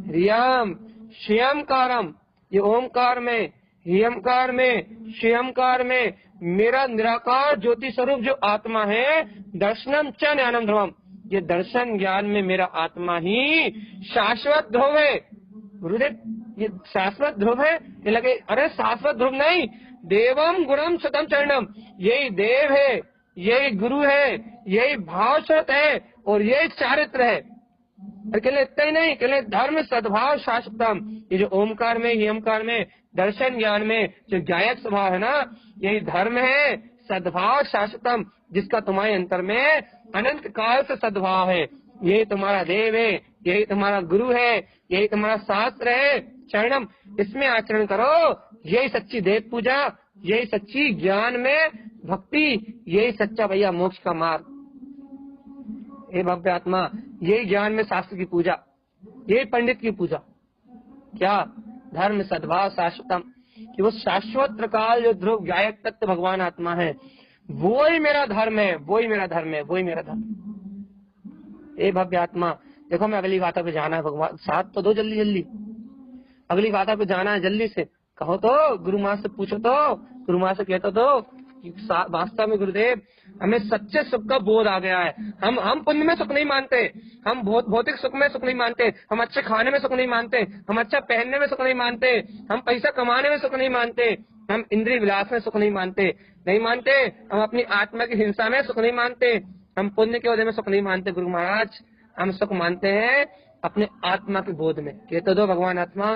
Speaker 1: ह्रियम श्रियंकारम, ये ओमकार में, ह्रियंकार में, श्रियंकार में मेरा निराकार ज्योति स्वरूप जो आत्मा है, दर्शनम च ज्ञानम ध्रुवम, ये दर्शन ज्ञान में मेरा आत्मा ही शाश्वत ध्रुव है। गुरुदेव ये शाश्वत ध्रुव है? ये लगे अरे शाश्वत ध्रुव नहीं, देवम गुणम शतम चरणम, यही देव है, यही गुरु है, यही भावशत है, और यही चारित्र है। अकेले इतना ही नहीं, अकेले धर्म सद्भाव शाश्वतम, ये जो ओमकार में, हिमकार में, दर्शन ज्ञान में जो गायक स्वभाव है ना, यही धर्म है, सद्भाव शाश्वतम, जिसका तुम्हारे अंतर में अनंत काल से सद्भाव है। यही तुम्हारा देव है, यही तुम्हारा गुरु है, यही तुम्हारा शास्त्र है, चरणम, इसमें आचरण करो। यही सच्ची देव पूजा, यही सच्ची ज्ञान में भक्ति, यही सच्चा भैया मोक्ष का मार्ग। हे भव्य आत्मा, यही ज्ञान में शास्त्र की पूजा, यही पंडित की पूजा। क्या? धर्म सद्भाव शाश्वतम, कि वो शाश्वत प्रकाल जो ध्रुव गायक तत्व भगवान आत्मा है, वो ही मेरा धर्म है, वो ही मेरा धर्म है, वो ही मेरा धर्म। हे भव्य आत्मा देखो, मैं अगली बातों पे जाना है भगवान, साथ तो दो जल्दी जल्दी। अगली गाथा पे जाना है जल्दी से, कहो तो, गुरु माँ से पूछो तो, गुरु माँ से कहते तो कि वास्तव में गुरुदेव हमें सच्चे सुख का बोध आ गया है। हम पुण्य में सुख नहीं मानते, हम भौतिक सुख में सुख नहीं मानते, हम अच्छे खाने में सुख नहीं मानते, हम अच्छा पहनने में सुख नहीं मानते, हम पैसा कमाने में सुख नहीं मानते, हम इंद्रिय विलास में सुख नहीं मानते, हम अपनी आत्मा की हिंसा में सुख नहीं मानते, हम पुण्य के उदय में सुख नहीं मानते गुरु महाराज, हम सुख मानते हैं अपने आत्मा के बोध में। कहते दो भगवान आत्मा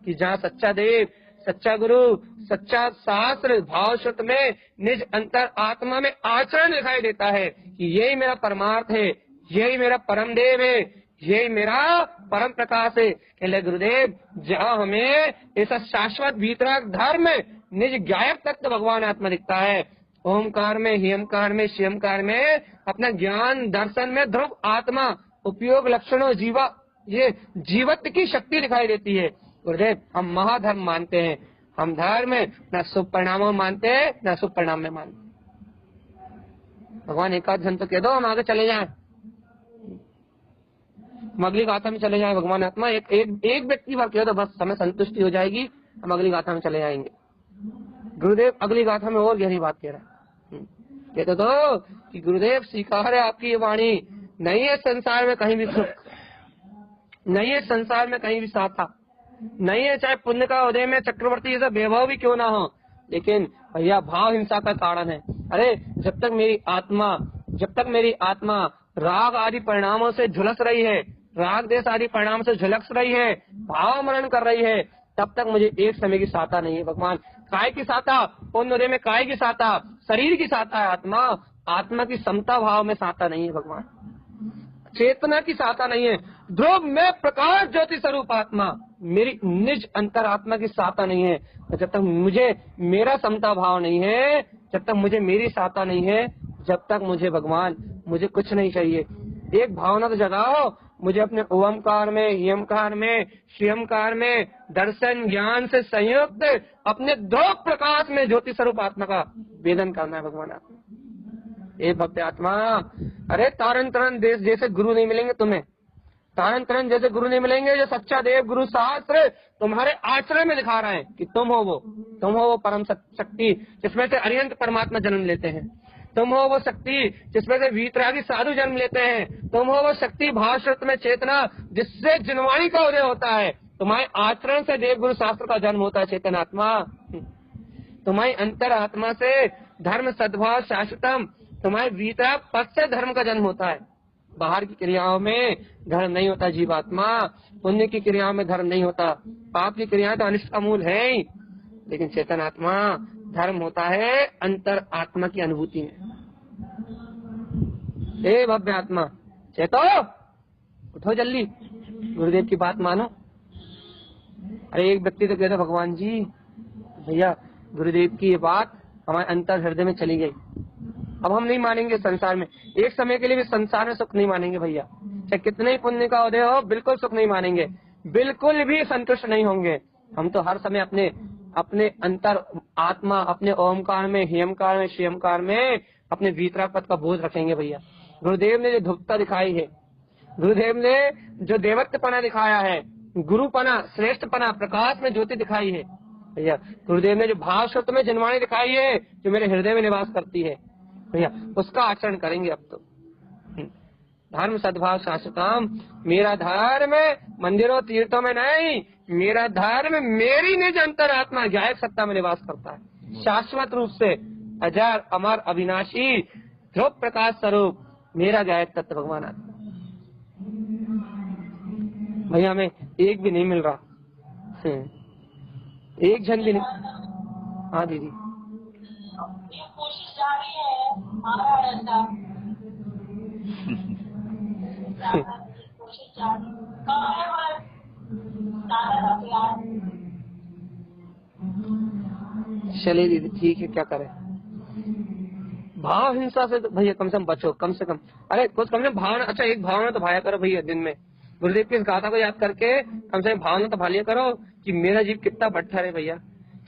Speaker 1: कि जहाँ सच्चा देव, सच्चा गुरु, सच्चा शास्त्र भाव श्रुत में निज अंतर आत्मा में आचरण दिखाई देता है कि यही मेरा परमार्थ है, यही मेरा परम देव है, यही मेरा परम प्रकाश है। कहले गुरुदेव जहाँ हमें ऐसा शाश्वत भीतराग धर्म निज गायब तक तो भगवान आत्मा दिखता है, ओमकार में, हियमकार में, शियमकार में अपना ज्ञान दर्शन में ध्रुव आत्मा उपयोग लक्षणों जीवा ये जीवत्व की शक्ति दिखाई देती है। गुरुदेव हम महाधर्म मानते हैं, हम धर्म न शुभ परिणामों मानते हैं न शुभ परिणाम में मानते। भगवान एक आध जन तो कह दो हम आगे चले जाएं, हम अगली गाथा में चले जाएं। भगवान आत्मा एक व्यक्ति बार कह दो बस हमें संतुष्टि हो जाएगी, हम अगली गाथा में चले जाएंगे। गुरुदेव अगली गाथा में और गहरी बात कह रहा है, कहते तो कि गुरुदेव स्वीकार है आपकी ये वाणी, नहीं है संसार में कहीं भी सुख, नहीं है संसार में कहीं भी साथा, नहीं है चाहे पुण्य का उदय में चक्रवर्ती जैसा वैभव भी क्यों ना हो, लेकिन भैया भाव हिंसा का कारण है। अरे जब तक मेरी आत्मा राग आदि परिणामों से झुलस रही है, राग देश आदि परिणाम से झुलस रही है, भाव मरण कर रही है, तब तक मुझे एक समय की साता नहीं है भगवान। काय की साता, पुण्य उदय में काय की साता, शरीर की साता है आत्मा की समता भाव में साता नहीं है भगवान, चेतना की साता नहीं है। ध्रुव में प्रकाश ज्योति स्वरूप आत्मा मेरी निज अंतरात्मा की साता नहीं है। जब तक मुझे मेरा समता भाव नहीं है, जब तक मुझे मेरी साता नहीं है, जब तक मुझे भगवान मुझे कुछ नहीं चाहिए। एक भावना तो जगाओ, मुझे अपने ओमकार में, हियमकार में, श्रियमकार में दर्शन ज्ञान से संयुक्त अपने ध्रुव प्रकाश में ज्योति स्वरूप आत्मा का वेदन करना है भगवान आत्मा। ए भक्त आत्मा, अरे तारण तरण देश जैसे गुरु नहीं मिलेंगे तुम्हें, तारण तरण जैसे गुरु नहीं मिलेंगे। जो सच्चा देव गुरु शास्त्र तुम्हारे आचरण में दिखा रहे हैं कि तुम हो वो परम शक्ति जिसमें से अरिहंत परमात्मा जन्म लेते हैं, तुम हो वो शक्ति जिसमें से वीतरागी साधु जन्म लेते हैं, तुम हो वो शक्ति भाषृत में चेतना जिससे जिनवाणी का उदय होता है। तुम्हारे आचरण से देव गुरु शास्त्र का जन्म होता है चेतन आत्मा, तुम्हारी अंतर आत्मा से धर्म सद्भाव शाश्वतम, तुम्हारे भीतर पद से धर्म का जन्म होता है। बाहर की क्रियाओं में धर्म नहीं होता जीवात्मा, पुण्य की क्रियाओं में धर्म नहीं होता, पाप की क्रियाएं तो अनिष्ट का मूल है ही, लेकिन चेतन आत्मा धर्म होता है अंतर आत्मा की अनुभूति में। हे भव्य आत्मा चेतो, उठो जल्दी, गुरुदेव की बात मानो। अरे एक व्यक्ति तो कहता भगवान जी भैया गुरुदेव की ये बात हमारे अंतर हृदय में चली गई, अब हम नहीं मानेंगे संसार में, एक समय के लिए भी संसार में सुख नहीं मानेंगे भैया, चाहे कितने ही पुण्य का उदय हो, बिल्कुल सुख नहीं मानेंगे, बिल्कुल भी संतुष्ट नहीं होंगे। हम तो हर समय अपने अंतर आत्मा, अपने ओमकार में, हियमकार में, श्रियमकार में अपने भीतराग पद का बोध रखेंगे भैया। गुरुदेव ने जो धुपता दिखाई है, गुरुदेव ने जो देवत्वपना दिखाया है, गुरुपना, श्रेष्ठपना, प्रकाश में ज्योति दिखाई है भैया, गुरुदेव ने जो भाव शब्द में जनवाणी दिखाई है, जो मेरे हृदय में निवास करती है भैया, उसका आचरण करेंगे। अब तो धर्म सद्भाव शाश्वतम, मेरा धर्म मंदिरों तीर्थों में नहीं, मेरा धर्म मेरी निज अंतरात्मा गायक सत्ता में निवास करता है, शाश्वत रूप से अजर अमर अविनाशी ध्रुव प्रकाश स्वरूप मेरा गायक तत्व भगवान आत्मा। भैया हमें एक भी नहीं मिल रहा, एक जन भी नहीं। हाँ दीदी
Speaker 2: कोशिश जारी है, आ रहा है ऐसा कोशिश जारी कहाँ है बस
Speaker 1: चलिए दीदी ठीक है, क्या करें, भाव हिंसा से तो भैया कम से कम बचो, कम से कम। अरे कुछ कम से कम भावना, अच्छा एक भावना तो भाया करो भैया दिन में, गुरुदेव की इस गाथा को याद करके कम से कम भावना तो भालिया करो कि मेरा जीव कितना बट्ठा है भैया।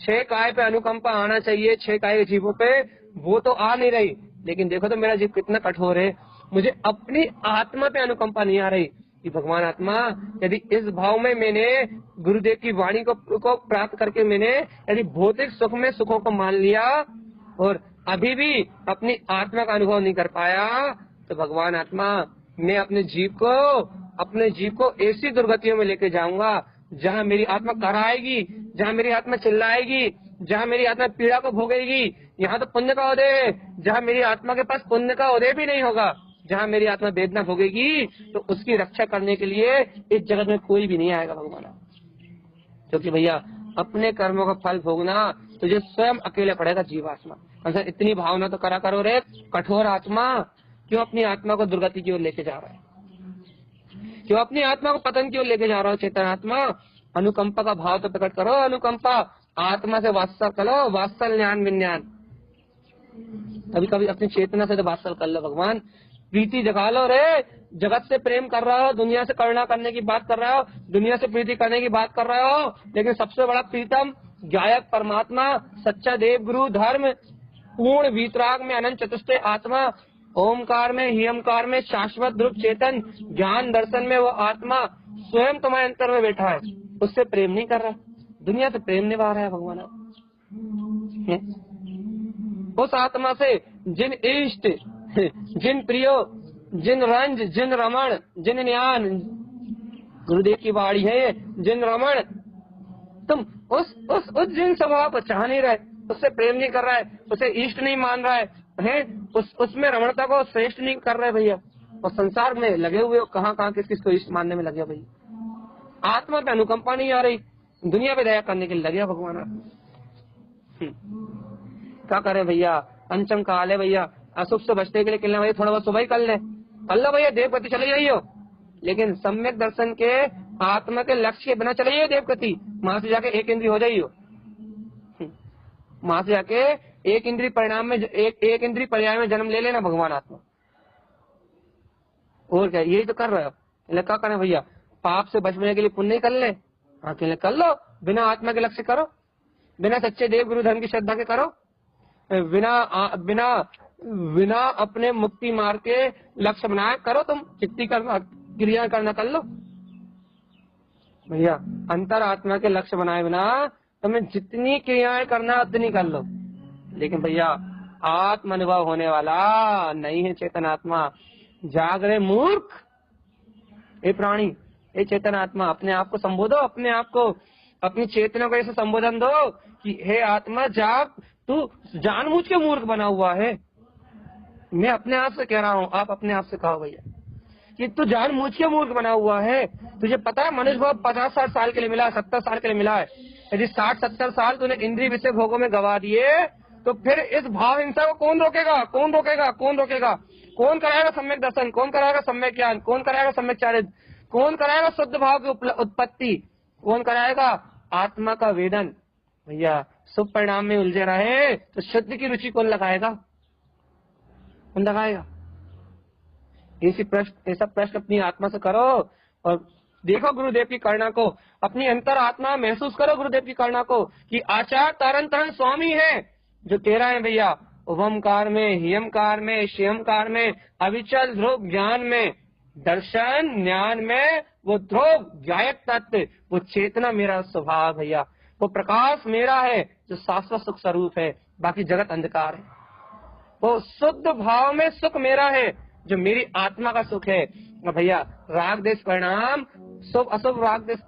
Speaker 1: 6 काय पे अनुकंपा आना चाहिए, 6 काय के जीवों पे वो तो आ नहीं रही, लेकिन देखो तो मेरा जीव कितना कठोर है, मुझे अपनी आत्मा पे अनुकंपा नहीं आ रही, कि भगवान आत्मा, यदि इस भाव में मैंने गुरुदेव की वाणी को प्राप्त करके मैंने यदि भौतिक सुख में सुखों को मान लिया और अभी भी अपनी आत्मा का अनुभव नहीं कर पाया, तो भगवान आत्मा मैं अपने जीव को ऐसी दुर्गतियों में लेके जाऊंगा जहाँ मेरी आत्मा कराएगी, जहाँ मेरी आत्मा चिल्लाएगी, जहाँ मेरी आत्मा पीड़ा को भोगेगी। यहाँ तो पुण्य का उदय है, जहाँ मेरी आत्मा के पास पुण्य का उदय भी नहीं होगा, जहाँ मेरी आत्मा वेदना भोगेगी, तो उसकी रक्षा करने के लिए इस जगत में कोई भी नहीं आएगा भगवान। क्योंकि भैया अपने कर्मों का फल भोगना तुझे स्वयं अकेले पड़ेगा जीवात्मा। अच्छा, इतनी भावना तो करा करो रे कठोर आत्मा, क्यों अपनी आत्मा को दुर्गति की ओर लेके जा रहा है, क्यों अपनी आत्मा को पतन की ओर लेके जा रहा हो। चेतन आत्मा, अनुकंपा का भाव तो प्रकट करो, अनुकंपा, आत्मा से वात्सल करो, वात्सल ज्ञान विज्ञान। कभी कभी अपनी चेतना से तो वात्सल कर लो भगवान, प्रीति जगा लो रे। जगत से प्रेम कर रहा हो, दुनिया से करुणा करने की बात कर रहा हो, दुनिया से प्रीति करने की बात कर रहे हो, लेकिन सबसे बड़ा प्रीतम गायक परमात्मा, सच्चा देव गुरु धर्म, पूर्ण वीतराग में अनंत चतुष्टय आत्मा, ओमकार में हियमकार में शाश्वत ध्रुव चेतन, ज्ञान दर्शन में वो आत्मा स्वयं तुम्हारे अंतर में बैठा है, उससे प्रेम नहीं कर रहा, दुनिया से प्रेम निभा रहा है भगवान। उस आत्मा से जिन इष्ट, जिन प्रियो, जिन रंज, जिन रमण, जिन ज्ञान, गुरुदेव की वाणी है, जिन रमण, तुम उस जिन स्वभाव को चाह नहीं रहे, उससे प्रेम नहीं कर रहा है, उसे इष्ट नहीं मान रहा है, उसमें रमणता को श्रेष्ठ नहीं कर रहे भैया, और संसार में लगे हुए हो, कहाँ किस को इष्ट मानने में लगे भैया। आत्मा पे अनुकंपा नहीं आ रही, दुनिया पे दया करने के लिए लगे भगवान। क्या करे भैया, पंचम काल है भैया, अशुभ से बचने के लिए कहना भैया थोड़ा बहुत सुबह ही कर लो भैया, देवगति चले जाइयो, लेकिन सम्यक दर्शन के आत्मा के लक्ष्य के बिना चले जाइयो देवगति, वहां से जाके एक इंद्रिय हो जाइयो, वहां से जाके एक इंद्रिय परिणाम में एक इंद्रिय पर्याय में जन्म ले लेना भगवान आत्मा। और क्या, यही तो कर रहे हो। क्या करें भैया, पाप से बचने के लिए पुण्य कर ले, अकेले कर लो, बिना आत्मा के लक्ष्य करो, बिना सच्चे देव गुरु धर्म की श्रद्धा के करो, बिना अपने मुक्ति मार्ग के लक्ष्य बनाए करो, तुम जितनी क्रिया करना कर लो भैया। अंतर आत्मा के लक्ष्य बनाए बिना तुम्हें जितनी क्रियाएं करना उतनी कर लो, लेकिन भैया आत्म अनुभव होने वाला नहीं है चेतन आत्मा। जाग रहे मूर्ख, ये प्राणी, ये चेतन आत्मा, अपने आप को संबोधो, अपने आप को, अपनी चेतना को ऐसे संबोधन दो कि हे आत्मा जाग, तू जानबूझ के मूर्ख बना हुआ है। मैं अपने आप से कह रहा हूँ, आप अपने आप से कहो भैया कि तू जानबूझ के मूर्ख बना हुआ है। तुझे पता है मनुष्य भाव 50-60 साल के लिए मिला है, 70 साल के लिए मिला है। यदि 60-70 साल तूने इंद्रिय विषय भोगों में गवा दिए, तो फिर इस भाव हिंसा को कौन रोकेगा, कौन रोकेगा, कौन रोकेगा? कौन कराएगा सम्यक दर्शन, कौन कराएगा सम्यक ज्ञान, कौन कराएगा सम्यक चारित्र, कौन कराएगा शुद्ध भाव की उत्पत्ति, कौन कराएगा आत्मा का वेदन? भैया शुभ परिणाम में उलझे रहे तो शुद्ध की रुचि कौन लगाएगा, कौन लगाएगा? ऐसा प्रश्न अपनी आत्मा से करो और देखो गुरुदेव की करुणा को, अपनी अंतर आत्मा महसूस करो गुरुदेव की करुणा को कि आचार्य तारण तारण स्वामी है जो कह रहा है भैया ओमकार में, हियमकार में, श्यमकार में, अविचल ध्रुव ज्ञान में, दर्शन ज्ञान में, वो ध्रुव गायक तत्व, वो चेतना मेरा स्वभाव भैया, वो प्रकाश मेरा है जो शाश्वत सुख स्वरूप है, बाकी जगत अंधकार है। वो शुद्ध भाव में सुख मेरा है जो मेरी आत्मा का सुख है। भैया राग देश परिणाम, शुभ अशुभ राग देश,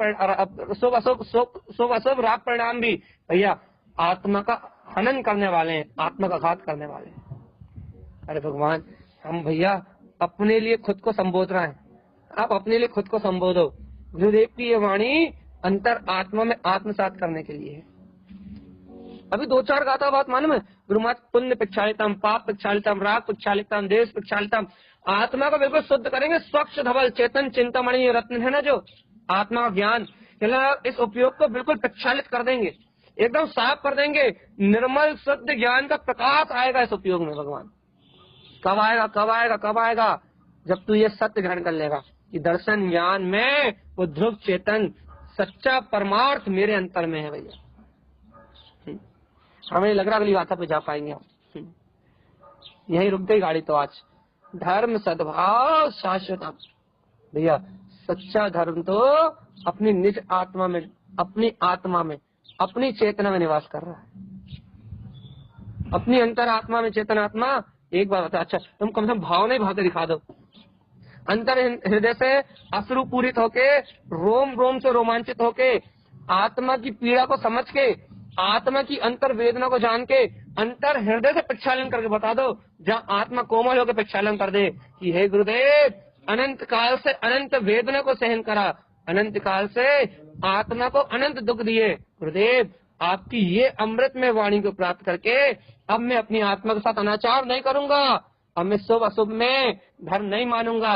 Speaker 1: शुभ अशुभ राग परिणाम भी भैया आत्मा का हनन करने वाले हैं, आत्मा का घात करने वाले हैं। अरे भगवान, हम भैया अपने लिए खुद को संबोध रहे हैं, आप अपने लिए खुद को संबोधो। गुरुदेव की ये वाणी अंतर आत्मा में आत्मसात करने के लिए है। अभी 2-4 गाथा बात मालूम है, गुरुमात पुण्य प्रक्षालितम, पाप प्रक्षालितम, राग प्रक्षालितम, देश प्रक्षालितम, आत्मा को बिल्कुल शुद्ध करेंगे। स्वच्छ धवल चेतन चिंतामणि रत्न है ना जो आत्मा का ज्ञान, इस उपयोग को बिल्कुल प्रक्षालित कर देंगे, एकदम साफ कर देंगे। निर्मल शुद्ध ज्ञान का प्रकाश आएगा इस उपयोग में। भगवान कब आएगा, कब आएगा, कब आएगा? जब तू ये सत्य ग्रहण कर लेगा कि दर्शन ज्ञान में वो ध्रुव चेतन सच्चा परमार्थ मेरे अंतर में है। भैया हमें लग रहा अगली गाथा पे जा पाएंगे हम, यही रुक गई गाड़ी तो आज। धर्म सद्भाव शाश्वत, भैया सच्चा धर्म तो अपनी निज आत्मा में, अपनी आत्मा में, अपनी चेतना में निवास कर रहा है, अपनी अंतर आत्मा में। चेतन आत्मा एक बार बता, अच्छा तुम कम से कम भाव नहीं भाव दिखा दो। अंतर हृदय से अश्रुपूरित होके, रोम रोम से रोमांचित होके, आत्मा की पीड़ा को समझ के, आत्मा की अंतर वेदना को जान के, अंतर हृदय से प्रक्षालन करके बता दो, जहाँ आत्मा कोमल होकर प्रक्षालन कर दे कि हे गुरुदेव, अनंत काल से अनंत वेदना को सहन करा, अनंत काल से आत्मा को अनंत दुख दिए, गुरुदेव आपकी ये अमृत में वाणी को प्राप्त करके अब मैं अपनी आत्मा के साथ अनाचार नहीं करूंगा, अब मैं शुभ अशुभ में धर्म नहीं मानूंगा,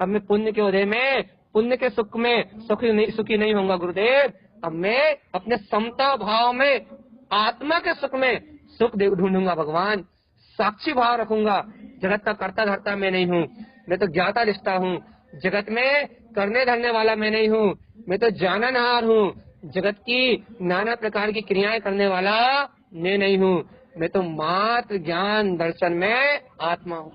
Speaker 1: अब मैं पुण्य के उदय में, पुण्य के सुख में सुखी नहीं होऊंगा गुरुदेव, अब मैं अपने समता भाव में, आत्मा के सुख में सुख ढूंढूंगा भगवान, साक्षी भाव रखूंगा, जगत का कर्ता धर्ता मैं नहीं हूँ, मैं तो ज्ञाता निष्ठा हूँ, जगत में करने धरने वाला मैं नहीं हूँ, मैं तो जाननहार हूँ, जगत की नाना प्रकार की क्रियाएं करने वाला मैं नहीं हूँ, मैं तो मात्र ज्ञान दर्शन में आत्मा हूँ।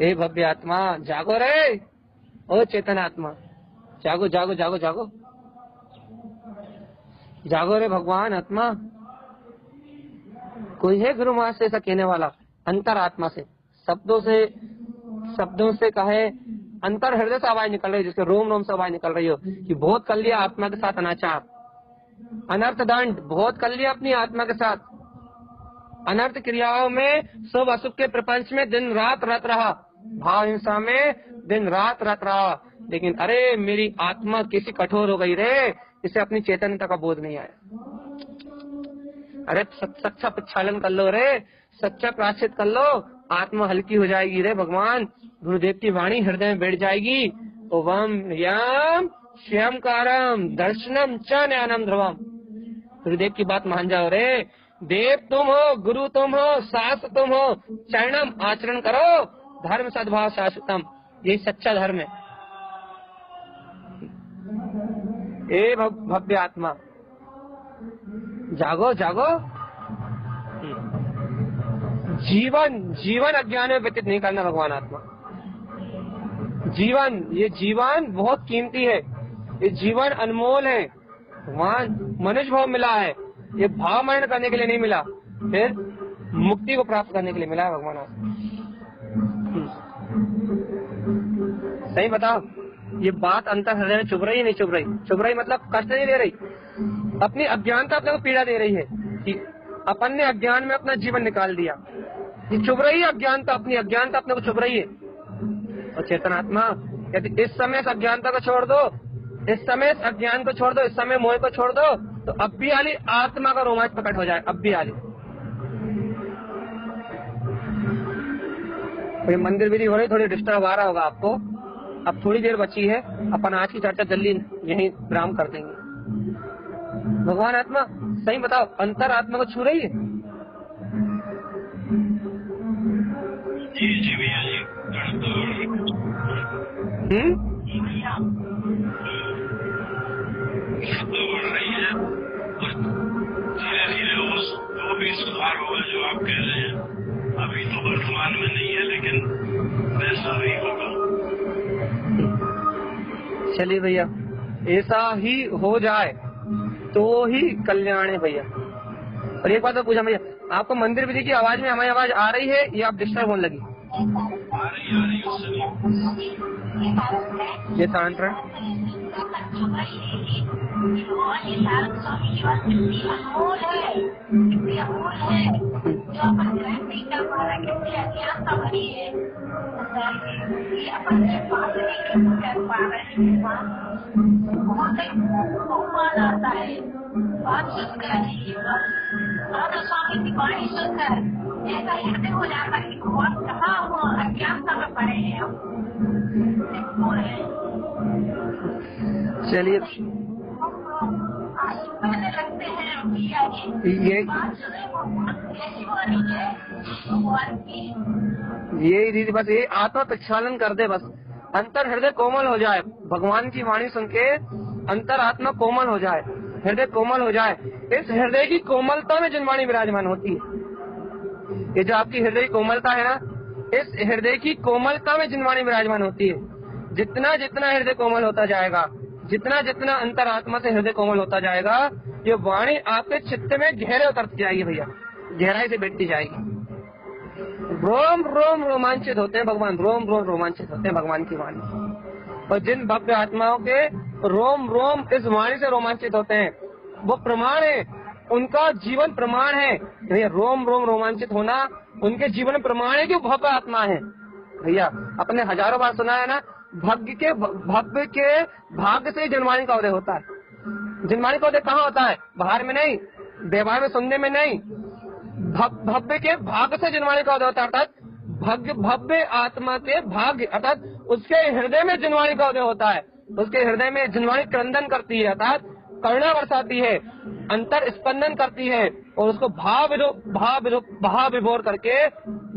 Speaker 1: ए भव्य आत्मा जागो रे, ओ चेतन आत्मा जागो जागो जागो जागो जागो रे भगवान आत्मा। कोई है गुरु महाराज से ऐसा कहने वाला अंतर आत्मा से, शब्दों से कहे, अंतर हृदय से आवाज निकल रही है, जिसके रोम रोम से आवाज निकल रही हो कि बहुत कर लिया आत्मा के साथ अनाचार, अनर्थ दंड बहुत कर लिया अपनी आत्मा के साथ, अनर्थ क्रियाओं में, शुभ अशुभ के प्रपंच में दिन रात रत रहा, भाव हिंसा में दिन रात रत रहा, लेकिन अरे मेरी आत्मा कैसी कठोर हो गई रे, इसे अपनी चेतनता का बोध नहीं आया। अरे सच्चा प्रक्षालन कर लो रे, सच्चा प्रायश्चित कर लो, आत्मा हल्की हो जाएगी रे भगवान, गुरुदेव की वाणी हृदय में बैठ जाएगी। ओवम यम श्यामकारम दर्शनम च ज्ञानम ध्रुवम। गुरुदेव की बात मान जाओ रे, देव तुम हो, गुरु तुम हो, शास्त्र तुम हो, चरणम आचरण करो, धर्म सद्भाव शाश्वतम, यही सच्चा धर्म है। ए भव्य आत्मा जागो जागो। जीवन अज्ञान में व्यतीत नहीं करना भगवान आत्मा। ये जीवन बहुत कीमती है, ये जीवन अनमोल है भगवान। मनुष्य भाव मिला है, ये भाव मरण करने के लिए नहीं मिला, फिर मुक्ति को प्राप्त करने के लिए मिला है भगवान आत्मा। सही बताओ, ये बात अंतर हृदय में चुभ रही नहीं चुभ रही? चुभ रही मतलब कष्ट नहीं दे रही, अपनी अज्ञानता अपने को पीड़ा दे रही है कि अपन ने अज्ञान में अपना जीवन निकाल दिया, ये चुभ रही है अज्ञानता, अपनी अज्ञानता अपने को चुभ रही है। और चेतन आत्मा यदि इस समय अज्ञानता को छोड़ दो, इस समय अज्ञान को छोड़ दो, इस समय मोह को छोड़ दो, तो अब भी आली आत्मा का रोमांच प्रकट हो जाए। अब भी आली मंदिर विधि हो रही, थोड़ी डिस्टर्ब आ रहा होगा आपको, अब थोड़ी देर बची है, अपन आज की चर्चा जल्दी यहीं विराम कर देंगे। भगवान आत्मा सही बताओ, अंतर आत्मा को छू रही है?
Speaker 3: जी भैया जी। तो बढ़ रही है, धीरे धीरे वो भी सुधार होगा जो आप कह रहे हैं। अभी तो वर्तमान में नहीं है, लेकिन वैसा ही होगा।
Speaker 1: चलिए भैया, ऐसा ही हो जाए तो ही कल्याण है भैया। और एक बात तो पूछा भैया, आपको मंदिर विधि की आवाज में हमारी आवाज आ रही है या आप डिस्टर्ब होने लगी?
Speaker 3: आ रही
Speaker 1: ये शांत रहे।
Speaker 2: स्वामी की वाणी सुनकर ऐसा हृदय हो जाता है कि भगवान कहाँ हुआ, अज्ञानता में पड़े हैं हम।
Speaker 1: चलिए
Speaker 2: लगते हैं
Speaker 1: ये दीदी बस ये आत्मा प्रक्षालन कर दे, बस अंतर हृदय कोमल हो जाए, भगवान की वाणी सुन के अंतर आत्मा कोमल हो जाए, हृदय कोमल हो जाए। इस हृदय की कोमलता में जिनवाणी विराजमान होती है, ये जो आपकी हृदय की कोमलता है ना, इस हृदय की कोमलता में जिनवाणी विराजमान होती है। जितना जितना हृदय कोमल होता जाएगा, जितना जितना अंतरात्मा से हृदय कोमल होता जाएगा, ये वाणी आपके चित्त में गहरे उतरती जाएगी भैया, गहराई से बैठती जाएगी। रोम रोम रोमांचित होते हैं भगवान, रोम रोम रोमांचित होते हैं भगवान की वाणी। और जिन भक्त आत्माओं के रोम रोम इस वाणी से रोमांचित होते हैं, वो प्रमाण है, उनका जीवन प्रमाण है भैया। रोम रोम रोमांचित होना उनके जीवन में प्रमाण है कि वो भव्य आत्मा है भैया। अपने हजारों बार सुना है ना, भव्य के भाग्य से जन्मानी का उदय होता है। जन्मानी का उदय कहाँ होता है? बाहर में नहीं, व्यवहार में, सुनने में नहीं, भव्य के भाग्य से जन्मानी का उदय होता है। अर्थात भव्य आत्मा के भाग्य, अर्थात उसके हृदय में जन्मानी का उदय होता है। उसके हृदय में जन्मानी क्रंदन करती है, अर्थात करुणा बरसाती है, अंतर स्पंदन करती है, और उसको भाव विभोर करके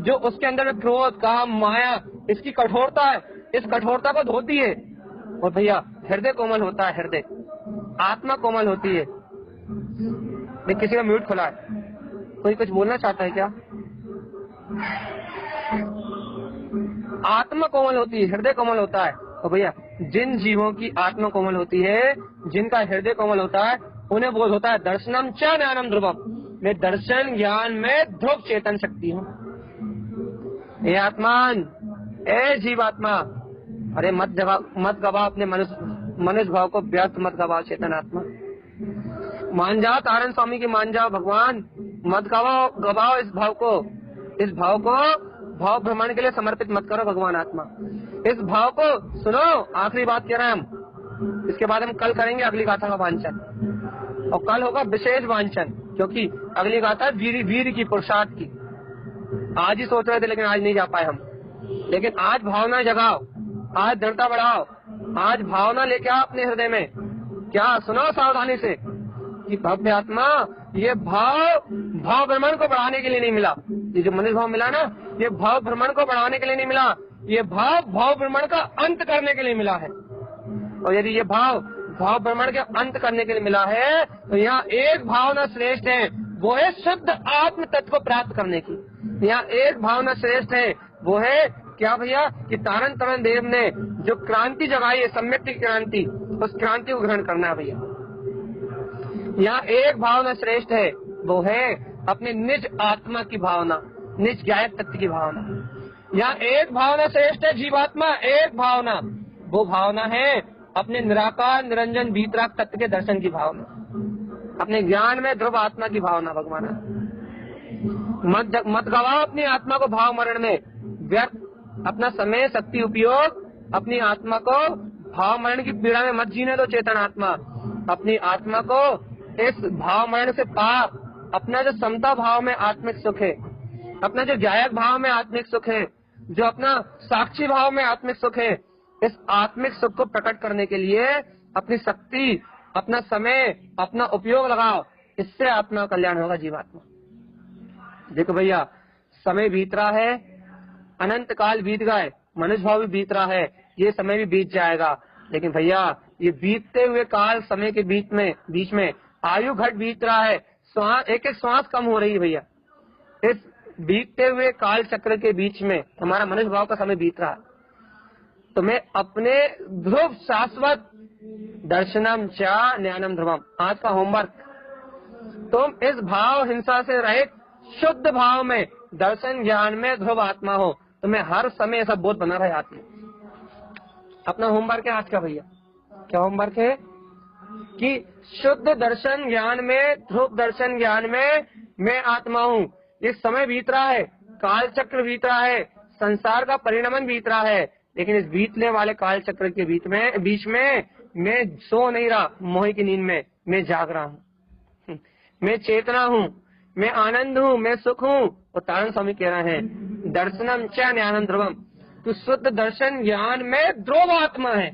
Speaker 1: जो उसके अंदर में क्रोध, काम, माया, इसकी कठोरता है, इस कठोरता को धोती है। और भैया हृदय कोमल होता है, हृदय आत्मा कोमल होती है। किसी का म्यूट खुला है, कोई कुछ बोलना चाहता है क्या? आत्मा कोमल होती है, हृदय कोमल होता है। और भैया जिन जीवों की आत्मा कोमल होती है, जिनका हृदय कोमल होता है, उन्हें बोध होता है दर्शनम च ज्ञानम ध्रुवम, मैं दर्शन ज्ञान में ध्रुव चेतन शक्ति हूँ। ए आत्मान, ए जीवात्मा, अरे मत गवाओ अपने मनुष्य भाव को, व्यर्थ मत गवाओ चेतन आत्मा। मान जाओ तारण स्वामी की, मान जाओ भगवान, मत गवाओ इस भाव को, इस भाव को भाव भ्रमण के लिए समर्पित मत करो भगवान आत्मा। इस भाव को सुनो, आखिरी बात कह रहे हैं हम, इसके बाद हम कल करेंगे अगली गाथा का वांचन, और कल होगा विशेष वांचन, क्योंकि अगली गाथा वीर की, पुरुषार्थ की। आज ही सोच रहे थे लेकिन आज नहीं जा पाए हम, लेकिन आज भावना जगाओ, आज दृढ़ता बढ़ाओ, आज भावना लेके आओ अपने हृदय में। क्या सुनो सावधानी से कि भव्य आत्मा, ये भाव भ्रमण को बढ़ाने के लिए नहीं मिला। ये जो मनुष्य भाव मिला ना, ये भाव भ्रमण को बढ़ाने के लिए नहीं मिला, ये भाव भ्रमण का अंत करने के लिए मिला है। और यदि ये भाव भ्रमण के अंत करने के लिए मिला है, तो यहाँ एक भावना श्रेष्ठ है, वो है शुद्ध आत्म तत्व को प्राप्त करने की। यहाँ एक भावना श्रेष्ठ है, वो है क्या भैया, कि तारण देव ने जो क्रांति जगाई है, सम्यक की क्रांति, उस क्रांति को ग्रहण करना है भैया। यहाँ एक भावना श्रेष्ठ है, वो है अपने निज आत्मा की भावना, निज गायक तत्व की भावना। यहाँ एक भावना श्रेष्ठ है जीवात्मा, एक भावना, वो भावना है अपने निराकार निरंजन वीतराग तत्व के दर्शन की भावना, अपने ज्ञान में ध्रुव आत्मा की भावना। भगवान मत गवाओ अपनी आत्मा को भाव मरण में, व्यर्थ अपना समय शक्ति उपयोग अपनी आत्मा को भाव मरण की पीड़ा में मत जीने दो चेतन आत्मा। अपनी आत्मा को इस भाव मरण से पार, अपना जो समता भाव में आत्मिक सुख है, अपना जो गायक भाव में आत्मिक सुख है, जो अपना साक्षी भाव में आत्मिक सुख है, इस आत्मिक सुख को प्रकट करने के लिए अपनी शक्ति, अपना समय, अपना उपयोग लगाओ। इससे आत्मा का कल्याण होगा जीवात्मा। देखो भैया, समय बीत रहा है, अनंत काल बीत गए, मनुष्य भाव भी बीत रहा है, ये समय भी बीत जाएगा। लेकिन भैया ये बीतते हुए काल समय के बीच में आयु घट बीत रहा है, एक एक श्वास कम हो रही है भैया। इस बीतते हुए काल चक्र के बीच में हमारा मनुष्य भाव का समय बीत रहा है। तो मैं अपने ध्रुव शाश्वत दर्शनम च ज्ञानम ध्रुवम, आज का होमवर्क, तुम इस भाव हिंसा से रहित शुद्ध भाव में, दर्शन ज्ञान में ध्रुव आत्मा हो। तुम्हें हर समय ऐसा बोध बना रहे आत्मा। अपना होमवर्क है आज का भैया। क्या होमवर्क है? कि शुद्ध दर्शन ज्ञान में, ध्रुव दर्शन ज्ञान में मैं आत्मा हूँ। ये समय बीत रहा है, काल चक्र बीत रहा है, संसार का परिणमन बीत रहा है, लेकिन इस बीतने वाले काल चक्र के बीच में मैं सो नहीं रहा मोह की नींद में, मैं जाग रहा हूँ, मैं चेतना हूँ, मैं आनंद हूँ, मैं सुख हूँ। और तारण स्वामी कह रहे हैं दर्शनम च ज्ञानम ध्रुवम, तू शुद्ध दर्शन ज्ञान में ध्रुव आत्मा है।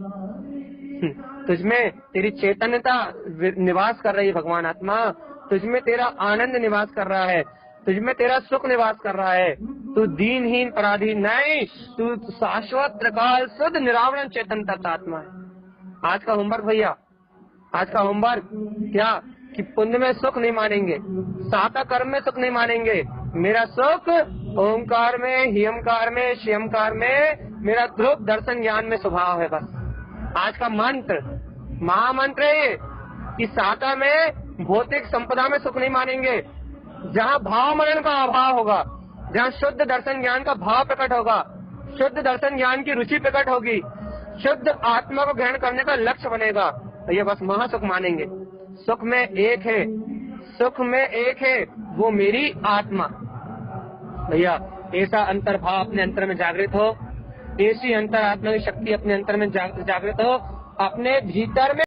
Speaker 1: तुझमें तेरी चैतन्यता निवास कर रही है भगवान आत्मा, तुझमें तेरा आनंद निवास कर रहा है, तुझमें तेरा सुख निवास कर रहा है। तू दीनहीन पराधीन नहीं, तू शाश्वत त्रिकाल शुद्ध निरावरण चेतन तत्व है। आज का होमवर्क भैया, आज का होमवर्क क्या, कि पुण्य में सुख नहीं मानेंगे, साता कर्म में सुख नहीं मानेंगे। मेरा सुख ओंकार में, हियमकार में, शियमकार में, मेरा ध्रुव दर्शन ज्ञान में स्वभाव है। बस आज का मंत्र महामंत्र है ये कि साता में भौतिक संपदा में सुख नहीं मानेंगे। जहाँ भाव मनन का अभाव होगा, जहाँ शुद्ध दर्शन ज्ञान का भाव प्रकट होगा, शुद्ध दर्शन ज्ञान की रुचि प्रकट होगी, शुद्ध आत्मा को ग्रहण करने का लक्ष्य बनेगा, तो ये बस महासुख मानेंगे। सुख में एक है, सुख में एक है, वो मेरी आत्मा। भैया ऐसा अंतर्भाव अपने अंतर में जागृत हो, ऐसी अंतर आत्मा की शक्ति अपने अंतर में जागृत हो, अपने भीतर में